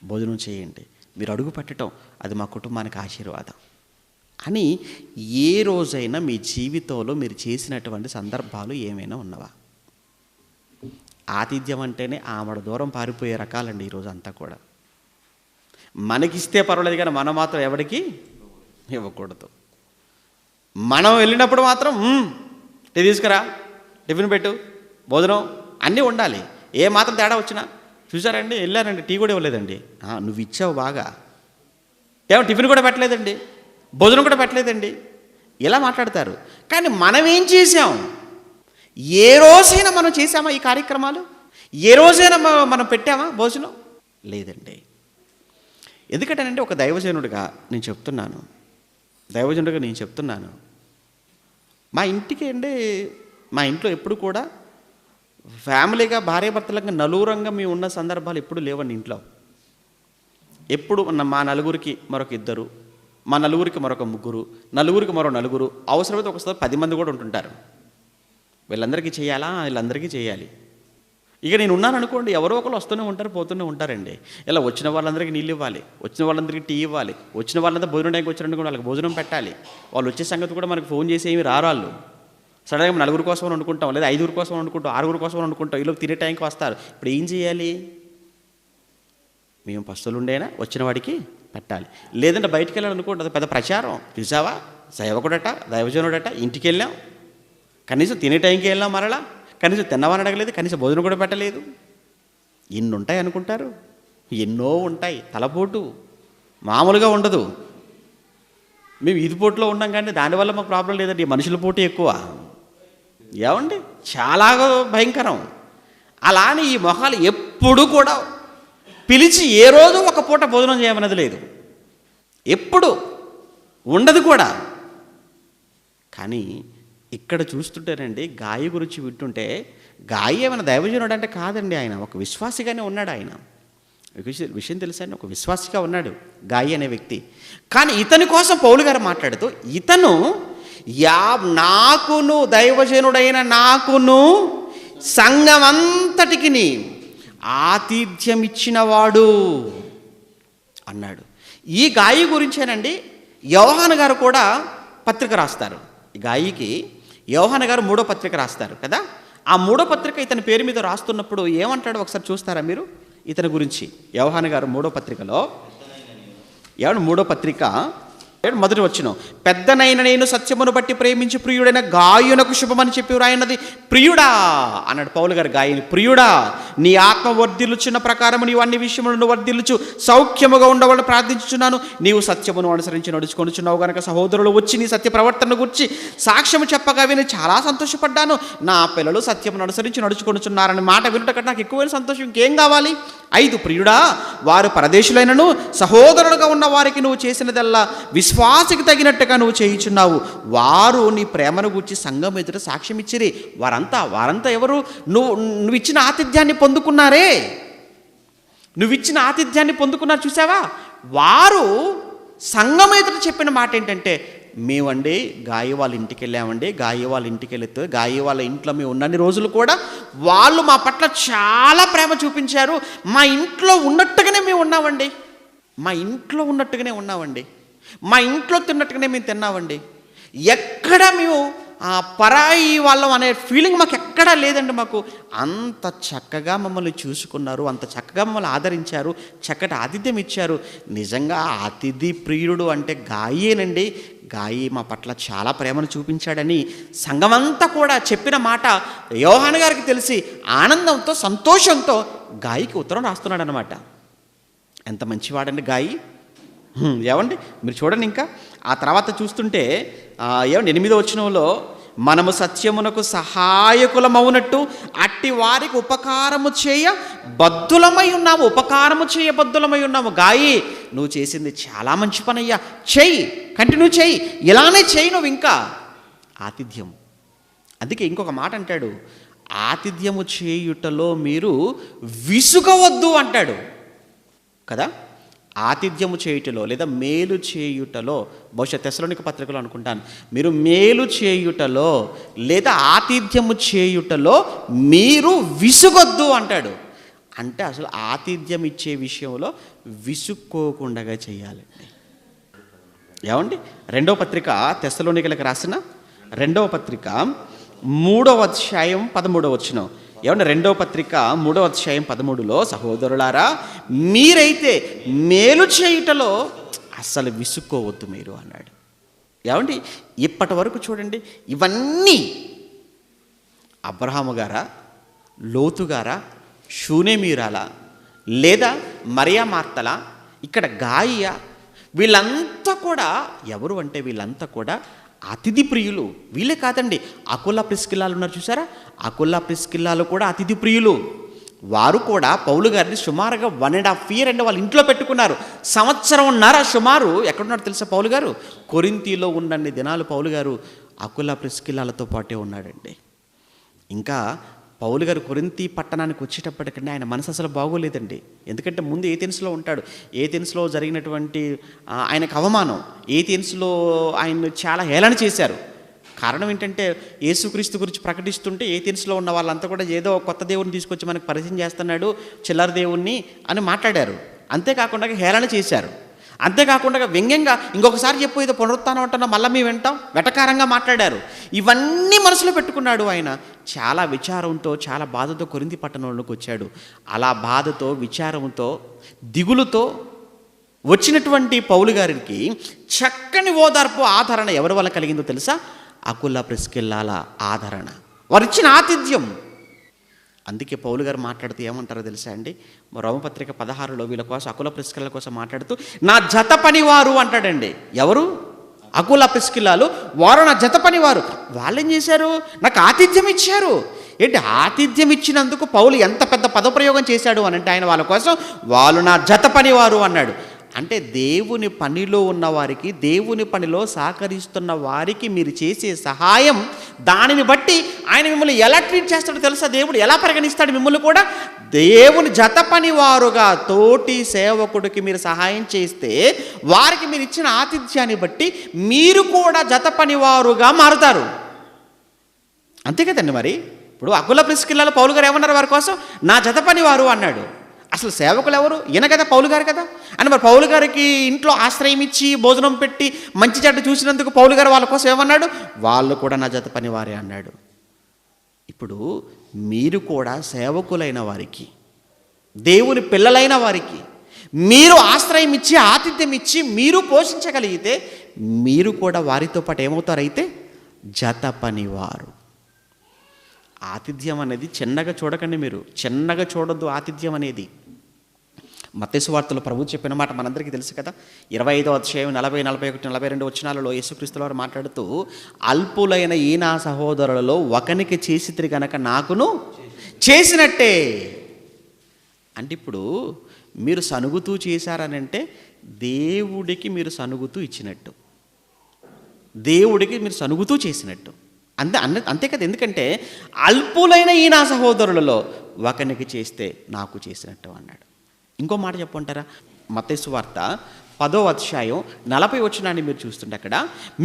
భోజనం చేయండి, మీరు అడుగు పెట్టడం అది మా కుటుంబానికి ఆశీర్వాదం అని ఏ రోజైనా మీ జీవితంలో మీరు చేసినటువంటి సందర్భాలు ఏమైనా ఉన్నవా? ఆతిథ్యం అంటేనే ఆమడ దూరం పారిపోయే రకాలండి ఈరోజు అంతా కూడా. మనకిస్తే పర్వాలేదు కానీ మనం మాత్రం ఎవరికి ఇవ్వకూడదు. మనం వెళ్ళినప్పుడు మాత్రం టీ తీసుకురా, టిఫిన్ పెట్టు, భోజనం అన్నీ ఉండాలి. ఏ మాత్రం తేడా వచ్చినా చూసారండి, వెళ్ళారండి టీ కూడా ఇవ్వలేదండి, నువ్వు ఇచ్చావు బాగా, ఏమో టిఫిన్ కూడా పెట్టలేదండి, భోజనం కూడా పెట్టలేదండి, ఇలా మాట్లాడతారు. కానీ మనం ఏం చేసాం? ఏ రోజైనా మనం చేసామా ఈ కార్యక్రమాలు? ఏ రోజైనా మనం పెట్టామా భోజనం? లేదండి. ఎందుకంటేనంటే ఒక దైవజనుడిగా నేను చెప్తున్నాను, మా ఇంటికి అండి, మా ఇంట్లో ఎప్పుడు కూడా ఫ్యామిలీగా భార్యాభర్తలంగా నలుగురంగా మేము ఉన్న సందర్భాలు ఎప్పుడు లేవండి ఇంట్లో. ఎప్పుడు మా నలుగురికి మరొక ఇద్దరు, మా నలుగురికి మరొక ముగ్గురు, నలుగురికి మరో నలుగురు, అవసరమైతే ఒకసారి 10 మంది కూడా ఉంటుంటారు. వీళ్ళందరికీ చేయాలా, వీళ్ళందరికీ చేయాలి. ఇక నేను ఉన్నాను అనుకోండి, ఎవరో ఒకరు వస్తూనే ఉంటారు, పోతూనే ఉంటారండి. ఇలా వచ్చిన వాళ్ళందరికీ నీళ్ళు ఇవ్వాలి, వచ్చిన వాళ్ళందరికీ టీ ఇవ్వాలి, వచ్చిన వాళ్ళంతా భోజనం టైంకి వచ్చినట్టు వాళ్ళకి భోజనం పెట్టాలి. వాళ్ళు వచ్చే సంగతి కూడా మనకు ఫోన్ చేసి ఏమి రారు. వాళ్ళు సడన్గా 4 కోసం వండుకుంటాం, లేదా 5 కోసం వండుకుంటాం, 6 కోసం వండుకుంటాం, వీళ్ళకి తినే టైంకి వస్తారు. ఇప్పుడు ఏం చేయాలి? మేము పస్తులు ఉండేనా వచ్చిన వాడికి పెట్టాలి. లేదంటే బయటికి వెళ్ళాలనుకోండి, అది పెద్ద ప్రచారం. చూసావా, సేవకుడట, దైవజనుడట, ఇంటికి వెళ్ళాం, కనీసం తినే టైంకి వెళ్ళాం, మరలా కనీసం తిన్నవాని అడగలేదు, కనీసం భోజనం కూడా పెట్టలేదు. ఎన్ని ఉంటాయి అనుకుంటారు? ఎన్నో ఉంటాయి. తలపోటు మామూలుగా ఉండదు. మేము ఇది పోటులో ఉన్నాం కానీ దానివల్ల మాకు ప్రాబ్లం లేదండి, మనుషుల పోటీ ఎక్కువ. ఏమండి, చాలా భయంకరం. అలానే ఈ మొహాలు ఎప్పుడు కూడా పిలిచి ఏ రోజు ఒక పూట భోజనం చేయమన్నది లేదు, ఎప్పుడు ఉండదు కూడా. కానీ ఇక్కడ చూస్తుంటేనండి, గాయి గురించి వింటుంటే, గాయి ఏమైనా దైవజనుడు అంటే కాదండి, ఆయన ఒక విశ్వాసిగానే ఉన్నాడు. ఆయన విషయం తెలుసా అండి, ఒక విశ్వాసిగా ఉన్నాడు గాయి అనే వ్యక్తి. కానీ ఇతని కోసం పౌలు గారు మాట్లాడుతూ, ఇతను నాకును, దైవజనుడైన నాకును, సంఘమంతటికి ఆతిథ్యం ఇచ్చినవాడు అన్నాడు. ఈ గాయి గురించేనండి యోహాను గారు కూడా పత్రిక రాస్తారు. ఈ గాయికి యోహాను గారు 3వ పత్రిక రాస్తారు కదా. ఆ 3వ పత్రిక ఇతని పేరు మీద రాస్తున్నప్పుడు ఏమంటాడో ఒకసారి చూస్తారా మీరు ఇతని గురించి? యోహాను గారు 3వ పత్రికలో ఏమన్నా 3వ పత్రిక మొదటి వచనం, పెద్దనైన నేను సత్యమును బట్టి ప్రేమించి ప్రియుడైన గాయునకు శుభమని చెప్పి రాయనది. ప్రియుడా అన్నాడు పౌలు గారు గాయని, ప్రియుడా నీ ఆత్మ వర్ధిల్లుచున్న ప్రకారము నీవు అన్ని విషయములను వర్ధిల్లుచు సౌఖ్యముగా ఉండవాలని ప్రార్థించుచున్నాను. నీవు సత్యమును అనుసరించి నడుచుకొనుచున్నావు గనక సహోదరులు వచ్చి నీ సత్య ప్రవర్తన గురించి సాక్ష్యము చెప్పగా విని చాలా సంతోషపడ్డాను. నా పిల్లలు సత్యమును అనుసరించి నడుచుకొనుచున్నారని మాట వినుటకంటే నాకు ఎక్కువైన సంతోషం ఇంకేం కావాలి? 5 ప్రియుడా వారు పరదేశులైనను సహోదరులుగా ఉన్న వారికి నువ్వు చేసినదల్లా విశ్వాసకి తగినట్టుగా నువ్వు చేయుచున్నావు. వారు నీ ప్రేమను గూర్చి సంఘం ఎదుట సాక్ష్యం ఇచ్చిరి. వారంతా ఎవరు? నువ్వు ఇచ్చిన ఆతిథ్యాన్ని పొందుకున్నారే, నువ్విచ్చిన ఆతిథ్యాన్ని పొందుకున్నారు చూసావా? వారు సంఘం ఎదుట చెప్పిన మాట ఏంటంటే, మేమండి గాయి వాళ్ళ ఇంటికి వెళ్ళామండి, గాయి వాళ్ళ ఇంటికి వెళితే గాయి వాళ్ళ ఇంట్లో మేము ఉన్నన్ని రోజులు కూడా వాళ్ళు మా పట్ల చాలా ప్రేమ చూపించారు. మా ఇంట్లో ఉన్నట్టుగానే మేము ఉన్నామండి, మా ఇంట్లో ఉన్నట్టుగానే ఉన్నామండి, మా ఇంట్లో తిన్నట్టుగానే మేము తిన్నామండి. ఎక్కడ మేము పరాయి వాళ్ళం అనే ఫీలింగ్ మాకు ఎక్కడా లేదండి. మాకు అంత చక్కగా మమ్మల్ని చూసుకున్నారు, అంత చక్కగా మమ్మల్ని ఆదరించారు, చక్కటి ఆతిథ్యం ఇచ్చారు. నిజంగా అతిథి ప్రియుడు అంటే గాయేనండి. గాయి మా పట్ల చాలా ప్రేమను చూపించాడని సంఘమంతా కూడా చెప్పిన మాట యోహాను గారికి తెలిసి ఆనందంతో సంతోషంతో గాయికి ఉత్తరం రాస్తున్నాడు అనమాట. ఎంత మంచివాడండి గాయి. ఏమండి మీరు చూడండి, ఇంకా ఆ తర్వాత చూస్తుంటే ఏమండి 8వ వచనంలో, మనము సత్యమునకు సహాయకులమవునట్టు అట్టి వారికి ఉపకారము చేయ బద్ధులమై ఉన్నాము. గాయి నువ్వు చేసింది చాలా మంచి పని అయ్యా, చెయ్యి, కంటిన్యూ చెయ్యి, ఇలానే చెయ్యి నువ్వు ఇంకా. ఆతిథ్యం, అందుకే ఇంకొక మాట అంటాడు, ఆతిథ్యము చేయుటలో మీరు విసుగవద్దు అంటాడు కదా. ఆతిథ్యము చేయుటలో లేదా మేలు చేయుటలో, బహుశా తెస్సలోనిక పత్రికలో అనుకుంటాను, మీరు మేలు చేయుటలో లేదా ఆతిథ్యము చేయుటలో మీరు విసుగొద్దు అంటాడు. అంటే అసలు ఆతిథ్యం ఇచ్చే విషయంలో విసుక్కోకుండా చేయాలండి. ఏమండి 2వ పత్రిక తెస్సలోనికలకు రాసిన 2వ పత్రిక 3వ అధ్యాయం 13వ వచనం. ఏమన్నా 2వ పత్రిక 3వ అధ్యాయం 13లో, సహోదరులారా మీరైతే మేలు చేయుటలో అస్సలు విసుక్కోవద్దు మీరు అన్నాడు. ఏమండి ఇప్పటి వరకు చూడండి, ఇవన్నీ అబ్రహాము గారా, లోతు గారా, షూనేమీరాలా, లేదా మరియా మార్తలా, ఇక్కడ గాయియా, వీళ్ళంతా కూడా ఎవరు అంటే వీళ్ళంతా కూడా అతిథి ప్రియులు. వీళ్ళే కాదండి, అకుల్లా ప్రిస్కిల్లాలు ఉన్నారు చూసారా, అకుల్లా ప్రిస్కిల్లాలు కూడా అతిథి ప్రియులు. వారు కూడా పౌలు గారిని సుమారుగా 1.5 year అండి వాళ్ళ ఇంట్లో పెట్టుకున్నారు. 1.5 సంవత్సరం సుమారు ఎక్కడున్నాడు తెలుసా పౌలు గారు? కొరింథీలో ఉన్నన్ని దినాలు పౌలు గారు అకుల్లా ప్రిస్కిల్లాలతో పాటే ఉన్నాడండి. ఇంకా పౌలు గారు కొరింథీ పట్టణానికి వచ్చేటప్పటికంటే ఆయన మనసు అసలు బాగోలేదండి. ఎందుకంటే ముందు ఏథెన్స్లో ఉంటాడు. ఏథెన్స్లో జరిగినటువంటి ఆయనకు అవమానం, ఏథెన్స్లో ఆయన్ని చాలా హేళన చేశారు. కారణం ఏంటంటే యేసుక్రీస్తు గురించి ప్రకటిస్తుంటే ఏథెన్స్లో ఉన్న వాళ్ళంతా కూడా ఏదో కొత్త దేవుడిని తీసుకొచ్చి మనకు పరిచయం చేస్తున్నాడు, చిల్లర దేవుణ్ణి అని మాట్లాడారు. అంతేకాకుండా హేళన చేశారు. అంతేకాకుండా వ్యంగ్యంగా ఇంకొకసారి చెప్పు, ఏదో పునరుత్థానం అంటున్నా మళ్ళీ మేము వింటాం, వెటకారంగా మాట్లాడారు. ఇవన్నీ మనసులో పెట్టుకున్నాడు ఆయన. చాలా విచారంతో, చాలా బాధతో కొరింథీ పట్టణంలోకి వచ్చాడు. అలా బాధతో, విచారంతో, దిగులుతో వచ్చినటువంటి పౌలు గారికి చక్కని ఓదార్పు, ఆదరణ ఎవరి వల్ల కలిగిందో తెలుసా? అకుల్లా ప్రిస్కిల్లాల ఆదరణ, వారిచ్చిన ఆతిథ్యం. అందుకే పౌలు గారు మాట్లాడుతూ ఏమంటారో తెలుసా అండి? రోమపత్రిక 16లో వీళ్ళ కోసం, అకుల ప్రిస్కిల్లాల కోసం మాట్లాడుతూ నా జత పనివారు అంటాడండి. ఎవరు? అకుల ప్రిస్కిల్లాలు. వారు నా జత పనివారు. వాళ్ళు ఏం చేశారు? నాకు ఆతిథ్యం ఇచ్చారు. ఏంటి ఆతిథ్యం ఇచ్చినందుకు పౌలు ఎంత పెద్ద పదప్రయోగం చేశాడు అని అంటే ఆయన వాళ్ళ కోసం వాళ్ళు నా జత పనివారు అన్నాడు. అంటే దేవుని పనిలో ఉన్న వారికి, దేవుని పనిలో సహకరిస్తున్న వారికి మీరు చేసే సహాయం, దానిని బట్టి ఆయన మిమ్మల్ని ఎలా ట్రీట్ చేస్తాడో తెలుసా? దేవుడు ఎలా పరిగణిస్తాడు మిమ్మల్ని కూడా? దేవుని జత పనివారుగా తోటి సేవకుడికి మీరు సహాయం చేస్తే వారికి మీరు ఇచ్చిన ఆతిథ్యాన్ని బట్టి మీరు కూడా జత పనివారుగా మారుతారు. అంతే కదండి. మరి ఇప్పుడు అకుల ప్రిస్కిల్లాలో పౌలు గారు ఏమన్నారు వారి కోసం? నా జత పని వారు అన్నాడు. అసలు సేవకులు ఎవరు? ఈయన కదా, పౌలు గారు కదా. అని మరి పౌలు గారికి ఇంట్లో ఆశ్రయం ఇచ్చి భోజనం పెట్టి మంచి చెడ్డ చూసినందుకు పౌలు గారు వాళ్ళ కోసం ఏమన్నాడు? వాళ్ళు కూడా నా జత పని వారే అన్నాడు. ఇప్పుడు మీరు కూడా సేవకులైన వారికి, దేవుని పిల్లలైన వారికి మీరు ఆశ్రయం ఇచ్చి ఆతిథ్యం ఇచ్చి మీరు పోషించగలిగితే మీరు కూడా వారితో పాటు ఏమవుతారైతే జత పనివారు. ఆతిథ్యం అనేది చిన్నగా చూడకండి, మీరు చిన్నగా చూడొద్దు ఆతిథ్యం అనేది. మత్తయి సువార్తలో ప్రభువు చెప్పిన మాట మనందరికీ తెలుసు కదా. 25వ అధ్యాయం 40, 41, 42 వచనాలలో యేసుక్రీస్తు వారు మాట్లాడుతూ, అల్పులైన ఈ నా సహోదరులలో ఒకనికి చేసితిరి గనక నాకును చేసినట్టే. అంటే ఇప్పుడు మీరు సనుగుతూ చేశారనంటే దేవుడికి మీరు సనుగుతూ ఇచ్చినట్టు, దేవుడికి మీరు సనుగుతూ చేసినట్టు. అంతే కదా. ఎందుకంటే అల్పులైన ఈ నా సహోదరులలో ఒకనికి చేస్తే నాకు చేసినట్టు అన్నాడు. ఇంకో మాట చెప్పంటారా? మత్తయి సువార్త 10వ అధ్యాయం 40 వచనాన్ని మీరు చూస్తుంటే అక్కడ,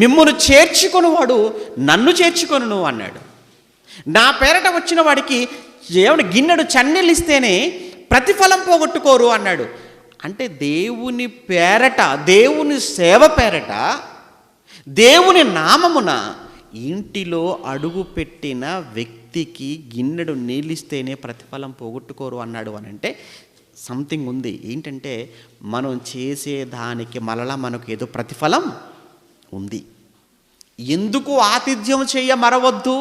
మిమ్మును చేర్చుకొనువాడు నన్ను చేర్చుకొనును అన్నాడు. నా పేరట వచ్చిన వాడికి దేవుని గిన్నెడు చన్నీళ్ళు ఇస్తేనే ప్రతిఫలం పోగొట్టుకోరు అన్నాడు. అంటే దేవుని పేరట, దేవుని సేవ పేరట, దేవుని నామమున ఇంటిలో అడుగు పెట్టిన వ్యక్తికి గిన్నెడు నీళ్ళిస్తేనే ప్రతిఫలం పోగొట్టుకోరు అన్నాడు. అని అంటే సంథింగ్ ఉంది. ఏంటంటే మనం చేసేదానికి మరలా మనకు ఏదో ప్రతిఫలం ఉంది. ఎందుకు ఆతిథ్యం చేయ మరవద్దు?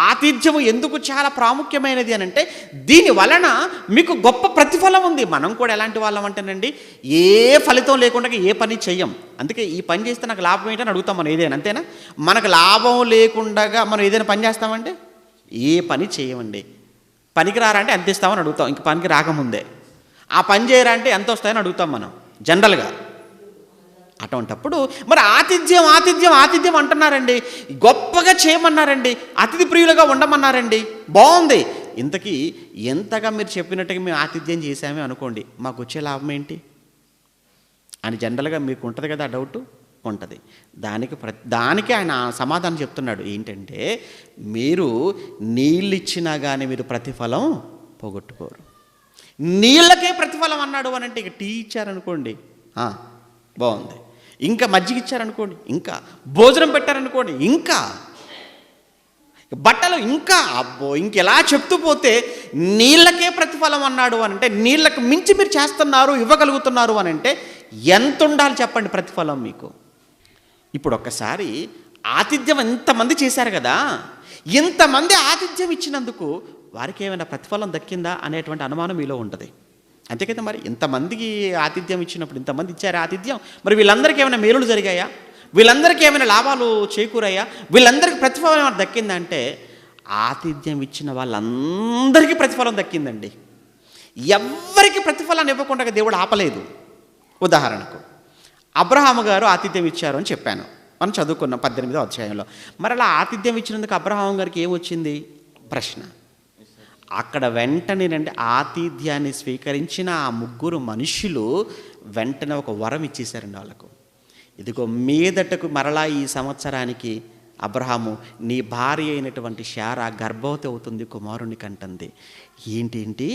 ఆతిథ్యము ఎందుకు చాలా ప్రాముఖ్యమైనది అని అంటే దీని వలన మీకు గొప్ప ప్రతిఫలం ఉంది. మనం కూడా ఎలాంటి వాళ్ళం అంటేనండి, ఏ ఫలితం లేకుండా ఏ పని చెయ్యం. అందుకే ఈ పని చేస్తే నాకు లాభం ఏంటని అడుగుతాం మనం ఏదైనా, అంతేనా? మనకు లాభం లేకుండా మనం ఏదైనా పని చేస్తామంటే ఏ పని చేయమండి. పనికి రారా అంటే ఎంత ఇస్తామని అడుగుతాం, ఇంక పనికి రాకముందే. ఆ పని చేయరా అంటే ఎంత వస్తాయని అడుగుతాం మనం జనరల్గా. అటువంటప్పుడు మరి ఆతిథ్యం ఆతిథ్యం ఆతిథ్యం అంటున్నారండి, గొప్పగా చేయమన్నారండి, అతిథి ప్రియులుగా ఉండమన్నారండి, బాగుంది. ఇంతకీ ఎంతగా మీరు చెప్పినట్టుగా మేము ఆతిథ్యం చేశామే అనుకోండి, మాకు వచ్చే లాభం ఏంటి అని జనరల్గా మీకు ఉంటుంది కదా, డౌట్ ఉంటుంది. దానికి ఆయన సమాధానం చెప్తున్నాడు. ఏంటంటే మీరు నీళ్ళు ఇచ్చినా కానీ మీరు ప్రతిఫలం పోగొట్టుకోరు. నీళ్ళకే ప్రతిఫలం అన్నాడు అని అంటే, ఇక టీ ఇచ్చారనుకోండి బాగుంది, ఇంకా మజ్జిగ ఇచ్చారనుకోండి, ఇంకా భోజనం పెట్టారనుకోండి, ఇంకా బట్టలు, ఇంకా అబ్బో ఇంకెలా చెప్తూ పోతే నీళ్ళకే ప్రతిఫలం అన్నాడు అని అంటే నీళ్ళకు మించి మీరు చేస్తున్నారు, ఇవ్వగలుగుతున్నారు అని అంటే ఎంత ఉండాలి చెప్పండి ప్రతిఫలం మీకు. ఇప్పుడు ఒక్కసారి ఆతిథ్యం ఎంతమంది చేశారు కదా, ఇంతమంది ఆతిథ్యం ఇచ్చినందుకు వారికి ఏమైనా ప్రతిఫలం దక్కిందా అనేటువంటి అనుమానం మీలో ఉంటుంది. అంతే కదా. మరి ఇంతమందికి ఆతిథ్యం ఇచ్చినప్పుడు, ఇంతమంది ఇచ్చారు ఆతిథ్యం, మరి వీళ్ళందరికీ ఏమైనా మేలులు జరిగాయా? వీళ్ళందరికీ ఏమైనా లాభాలు చేకూరయ్యా? వీళ్ళందరికీ ప్రతిఫలం ఏమైనా దక్కిందంటే ఆతిథ్యం ఇచ్చిన వాళ్ళందరికీ ప్రతిఫలం దక్కిందండి. ఎవ్వరికి ప్రతిఫలాన్ని ఇవ్వకుండా దేవుడు ఆపలేదు. ఉదాహరణకు అబ్రహాము గారు ఆతిథ్యం ఇచ్చారు అని చెప్పాను, మనం చదువుకున్నాం 18వ అధ్యాయంలో. మరి అలా ఆతిథ్యం ఇచ్చినందుకు అబ్రహాము గారికి ఏమొచ్చింది ప్రశ్న. అక్కడ వెంటనే ఆతిథ్యాన్ని స్వీకరించిన ఆ ముగ్గురు మనుషులు వెంటనే ఒక వరం ఇచ్చేశారండి వాళ్ళకు. ఇదిగో మీదటకు మరలా ఈ సంవత్సరానికి అబ్రహాము నీ భార్య అయినటువంటి శారా గర్భవతి అవుతుంది, కుమారుని కంటుంది. ఏంటి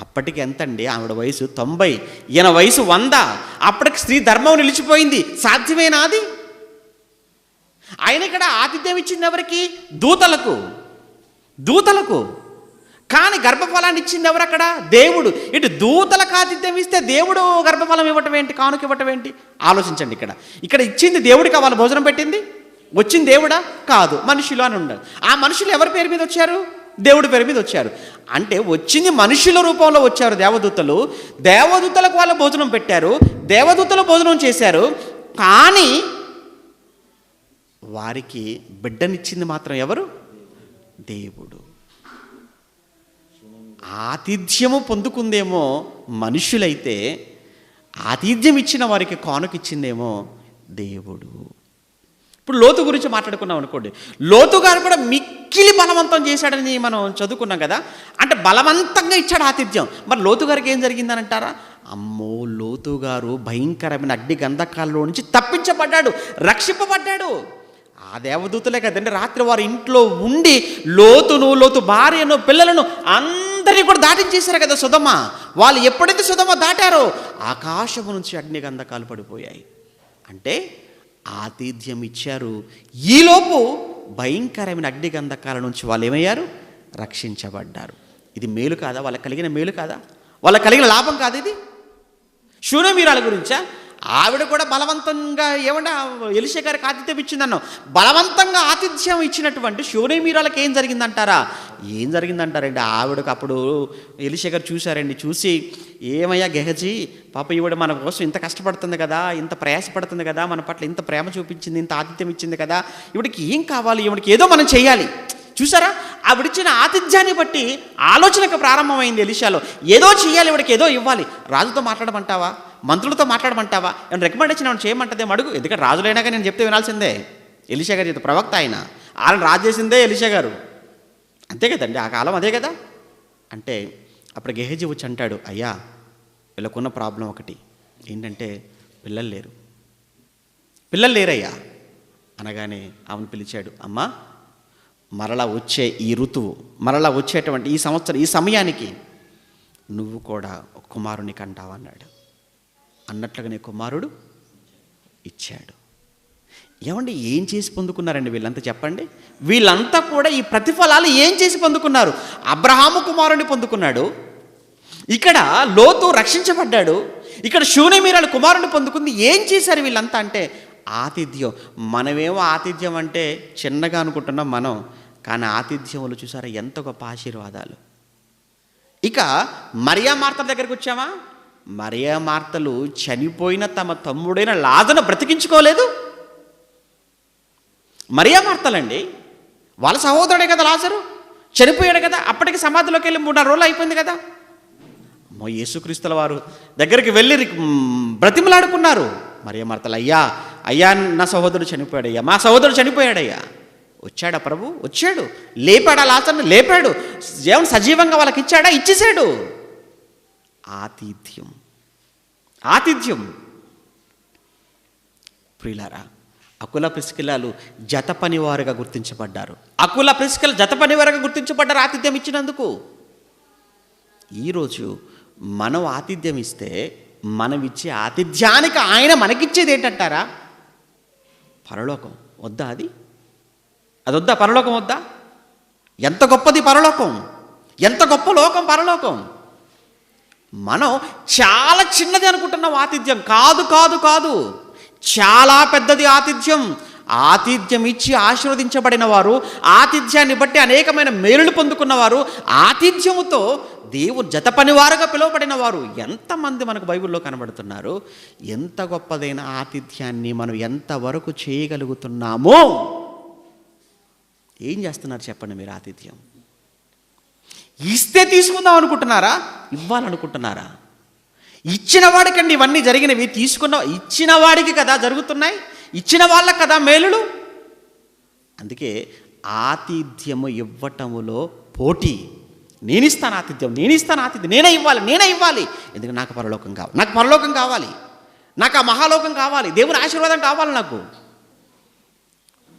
అప్పటికి ఎంతండి? ఆవిడ వయసు 90, ఈయన వయసు 100. అప్పటికి స్త్రీ ధర్మం నిలిచిపోయింది. సాధ్యమేనా అది? ఆయన ఇక్కడ ఆతిథ్యం ఇచ్చింది ఎవరికి? దూతలకు. కానీ గర్భఫలాన్ని ఇచ్చింది ఎవరు అక్కడ? దేవుడు. ఇటు దూతలకు ఆతిథ్యం ఇస్తే దేవుడు గర్భఫలం ఇవ్వటం ఏంటి, కానుక ఇవ్వటం ఏంటి? ఆలోచించండి. ఇక్కడ ఇచ్చింది దేవుడికి, వాళ్ళు భోజనం పెట్టింది వచ్చింది దేవుడా? కాదు, మనుషులు అని ఉండదు. ఆ మనుషులు ఎవరి పేరు మీద వచ్చారు? దేవుడి పేరు మీద వచ్చారు. అంటే వచ్చింది మనుషుల రూపంలో వచ్చారు దేవదూతలు. దేవదూతలకు వాళ్ళు భోజనం పెట్టారు, దేవదూతలు భోజనం చేశారు. కానీ వారికి బిడ్డనిచ్చింది మాత్రం ఎవరు? దేవుడు. ఆతిథ్యము పొందుకుందేమో మనుషులైతే, ఆతిథ్యం ఇచ్చిన వారికి కానుకిచ్చిందేమో దేవుడు. ఇప్పుడు లోతు గురించి మాట్లాడుకున్నాం అనుకోండి. లోతు గారు కూడా మిక్కిలి బలవంతం చేశాడని మనం చదువుకున్నాం కదా. అంటే బలవంతంగా ఇచ్చాడు ఆతిథ్యం. మరి లోతు గారికి ఏం జరిగిందని అంటారా? అమ్మో, లోతు గారు భయంకరమైన అగ్ని గంధకాల్లో నుంచి తప్పించబడ్డాడు, రక్షింపబడ్డాడు. ఆ దేవదూతలే కదండి రాత్రి వారి ఇంట్లో ఉండి లోతు భార్యను పిల్లలను అందరినీ కూడా దాటించేశారు కదా సొదొమ. వాళ్ళు ఎప్పుడైతే సొదొమ దాటారో ఆకాశము నుంచి అగ్నిగంధకాలు పడిపోయాయి. అంటే ఆతిథ్యం ఇచ్చారు. ఈలోపు భయంకరమైన అగ్నిగంధకాల నుంచి వాళ్ళు ఏమయ్యారు? రక్షించబడ్డారు. ఇది మేలు కాదా? వాళ్ళకి కలిగిన మేలు కాదా? వాళ్ళకి కలిగిన లాభం కాదు ఇది? శూనేమీరాల గురించా? ఆవిడ కూడా బలవంతంగా ఏమంటే ఎలీషా గారికి ఆతిథ్యం ఇచ్చిందన్నాం. బలవంతంగా ఆతిథ్యం ఇచ్చినటువంటి శూనేమీరాలకు ఏం జరిగిందంటారా? ఏం జరిగిందంటారండి? ఆవిడకు అప్పుడు ఎలీషా గారు చూశారండి. చూసి, ఏమయ్యా గెహజీ, పాప ఈవిడ మన కోసం ఇంత కష్టపడుతుంది కదా, ఇంత ప్రయాసపడుతుంది కదా, మన పట్ల ఇంత ప్రేమ చూపించింది, ఇంత ఆతిథ్యం ఇచ్చింది కదా, ఈవిడికి ఏం కావాలి? ఈవిడికి ఏదో మనం చేయాలి. చూసారా, ఆవిడిచ్చిన ఆతిథ్యాన్ని బట్టి ఆలోచనకు ప్రారంభమైంది ఎలీషాలో. ఏదో చేయాలి, ఇవిడికి ఏదో ఇవ్వాలి. రాజుతో మాట్లాడమంటావా? మంత్రులతో మాట్లాడమంటావా? ఏమైనా రికమెండేషన్ ఏమైనా చేయమంటదేమో అడుగు. ఎందుకంటే రాజులైనాక నేను చెప్తే వినాల్సిందే. ఎలీషా గారు చెప్తే ప్రవక్త ఆయన రాజు చేసిందే ఎలీషా గారు. అంతే కదండి, ఆ కాలం అదే కదా. అంటే అప్పుడు గెహజీ వచ్చి అంటాడు, అయ్యా వీళ్ళకున్న ప్రాబ్లం ఒకటి ఏంటంటే పిల్లలు లేరయ్యా అనగానే ఆమెను పిలిచాడు. అమ్మా, మరలా వచ్చే ఈ ఋతువు, మరలా వచ్చేటువంటి ఈ సంవత్సరం, ఈ సమయానికి నువ్వు కూడా ఒక కుమారుని కంటావన్నాడు. అన్నట్లుగానే కుమారుడు ఇచ్చాడు. ఏమండి, ఏం చేసి పొందుకున్నారండి వీళ్ళంతా? చెప్పండి. వీళ్ళంతా కూడా ఈ ప్రతిఫలాలు ఏం చేసి పొందుకున్నారు? అబ్రహాము కుమారుని పొందుకున్నాడు, ఇక్కడ లోతు రక్షించబడ్డాడు, ఇక్కడ శూనేమీరాలు కుమారుని పొందుకుంది. ఏం చేశారు వీళ్ళంతా అంటే ఆతిథ్యం. మనమేమో ఆతిథ్యం అంటే చిన్నగా అనుకుంటున్నాం మనం, కానీ ఆతిథ్యములు చూసారా ఎంత గొప్ప ఆశీర్వాదాలు. ఇక మరియా మార్తల దగ్గరికి వచ్చామా? మరియా మార్తలు చనిపోయిన తమ తమ్ముడైన లాజరును బ్రతికించుకోలేదు. మరియా మార్తలండి, వాళ్ళ సహోదరుడే కదా లాజరు, చనిపోయాడు కదా. అప్పటికి సమాధిలోకి వెళ్ళి 3 రోజులు అయిపోయింది కదా. యేసుక్రీస్తుల వారు దగ్గరికి వెళ్ళి బ్రతిమలాడుకున్నారు. మరియా మార్తలు, అయ్యా నా సహోదరుడు చనిపోయాడయ్యా, మా సహోదరుడు చనిపోయాడయ్యా. వచ్చాడా ప్రభు? వచ్చాడు. లేపాడా లాజరుని? లేపాడు. ఏమన్నా సజీవంగా వాళ్ళకి ఇచ్చాడా? ఇచ్చేశాడు. ఆతిథ్యం. ప్రియులారా, అకుల ప్రిస్కిల్లాలు జత పనివారుగా గుర్తించబడ్డారు. ఆతిథ్యం ఇచ్చినందుకు. ఈరోజు మనం ఆతిథ్యం ఇస్తే మనం ఇచ్చే ఆతిథ్యానికి ఆయన మనకిచ్చేది ఏంటంటారా? పరలోకం వద్దా? అది వద్దా? పరలోకం వద్దా? ఎంత గొప్పది పరలోకం, ఎంత గొప్ప లోకం పరలోకం. మనం చాలా చిన్నది అనుకుంటున్నాం ఆతిథ్యం. కాదు, చాలా పెద్దది ఆతిథ్యం ఇచ్చి ఆశీర్వదించబడిన వారు, ఆతిథ్యాన్ని బట్టి అనేకమైన మేలులు పొందుకున్నవారు, ఆతిథ్యముతో దేవుడు జత పనివారుగా పిలువబడిన వారు ఎంతమంది మనకు బైబిల్లో కనబడుతున్నారు. ఎంత గొప్పదైన ఆతిథ్యాన్ని మనం ఎంతవరకు చేయగలుగుతున్నామో. ఏం చేస్తున్నారు చెప్పండి మీరు? ఆతిథ్యం ఇస్తే తీసుకుందాం అనుకుంటున్నారా? ఇవ్వాలనుకుంటున్నారా? ఇచ్చిన వాడికండి ఇవన్నీ జరిగినవి. ఇచ్చిన వాడికి కదా జరుగుతున్నాయి, ఇచ్చిన వాళ్ళకి కదా మేలులు. అందుకే ఆతిథ్యము ఇవ్వటములో పోటీ. నేను ఇస్తాను ఆతిథ్యం, నేనే ఇవ్వాలి. ఎందుకంటే నాకు పరలోకం కావాలి, నాకు ఆ మహాలోకం కావాలి, దేవుని ఆశీర్వాదం కావాలి నాకు.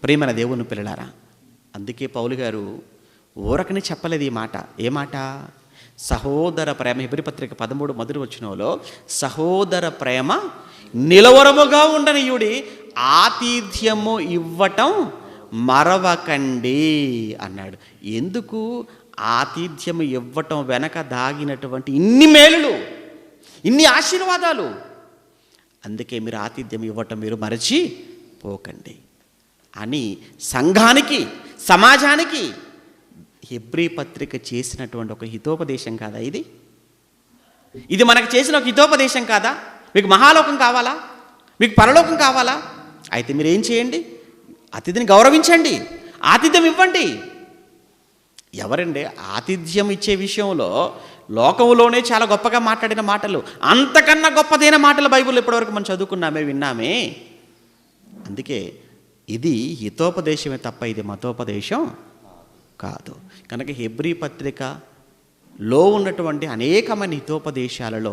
ప్రియమైన దేవుని పిల్లలారా, అందుకే పౌలు గారు ఊరకని చెప్పలేదు ఈ మాట. ఏ మాట? సహోదర ప్రేమ. హెబ్రీ పత్రిక 13 మొదటి వచనంలో సహోదర ప్రేమ నిలవరముగా ఉండనియుడి, ఆతిథ్యము ఇవ్వటం మరవకండి అన్నాడు. ఎందుకు? ఆతిథ్యము ఇవ్వటం వెనక దాగినటువంటి ఇన్ని మేలులు, ఇన్ని ఆశీర్వాదాలు. అందుకే మీరు ఆతిథ్యం ఇవ్వటం మీరు మరచిపోకండి అని సంఘానికి, సమాజానికి హెబ్రీ పత్రిక చేసినటువంటి ఒక హితోపదేశం కాదా ఇది? ఇది మనకు చేసిన ఒక హితోపదేశం కాదా? మీకు మహాలోకం కావాలా? మీకు పరలోకం కావాలా? అయితే మీరు ఏం చేయండి? అతిథిని గౌరవించండి, ఆతిథ్యం ఇవ్వండి. ఎవరండి ఆతిథ్యం ఇచ్చే విషయంలో లోకంలోనే చాలా గొప్పగా మాట్లాడిన మాటలు, అంతకన్నా గొప్పదైన మాటలు బైబిల్ ఇప్పటివరకు మనం చదువుకున్నామే, విన్నామే. అందుకే ఇది హితోపదేశమే తప్ప ఇది మతోపదేశం కాదు. కనుక హెబ్రీ పత్రికలో ఉన్నటువంటి అనేకమైన హితోపదేశాలలో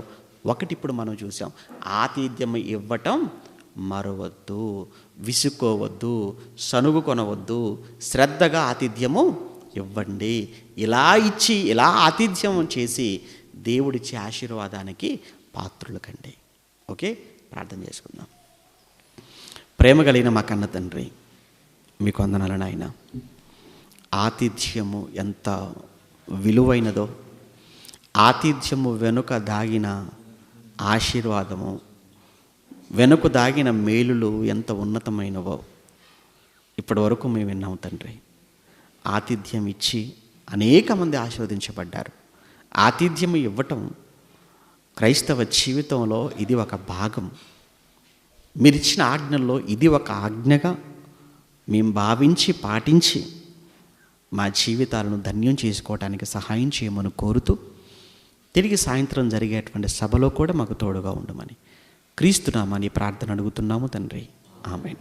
ఒకటి ఇప్పుడు మనం చూసాం. ఆతిథ్యం ఇవ్వటం మరవద్దు, విసుక్కోవద్దు, సనుగు కొనవద్దు, శ్రద్ధగా ఆతిథ్యము ఇవ్వండి. ఇలా ఇచ్చి ఇలా ఆతిథ్యం చేసి దేవుడిచ్చే ఆశీర్వాదానికి పాత్రులు కండి. ఓకే, ప్రార్థన చేసుకుందాం. ప్రేమ కలిగిన మా కన్న తండ్రి, మీకు వందనాలు నాయన. ఆతిథ్యము ఎంత విలువైనదో, ఆతిథ్యము వెనుక దాగిన ఆశీర్వాదము, వెనుక దాగిన మేలులు ఎంత ఉన్నతమైనవో ఇప్పటి వరకు మేము విన్నాం తండ్రి. ఆతిథ్యం ఇచ్చి అనేక మంది ఆశీర్వదించబడ్డారు. ఆతిథ్యం ఇవ్వటం క్రైస్తవ జీవితంలో ఇది ఒక భాగం. మీరిచ్చిన ఆజ్ఞల్లో ఇది ఒక ఆజ్ఞగా మేము భావించి పాటించి మా జీవితాలను ధన్యం చేసుకోవడానికి సహాయం చేయమని కోరుతూ, తిరిగి సాయంత్రం జరిగేటువంటి సభలో కూడా మాకు తోడుగా ఉండమని క్రీస్తునామని ప్రార్థన అడుగుతున్నాము తండ్రి. ఆమేన్.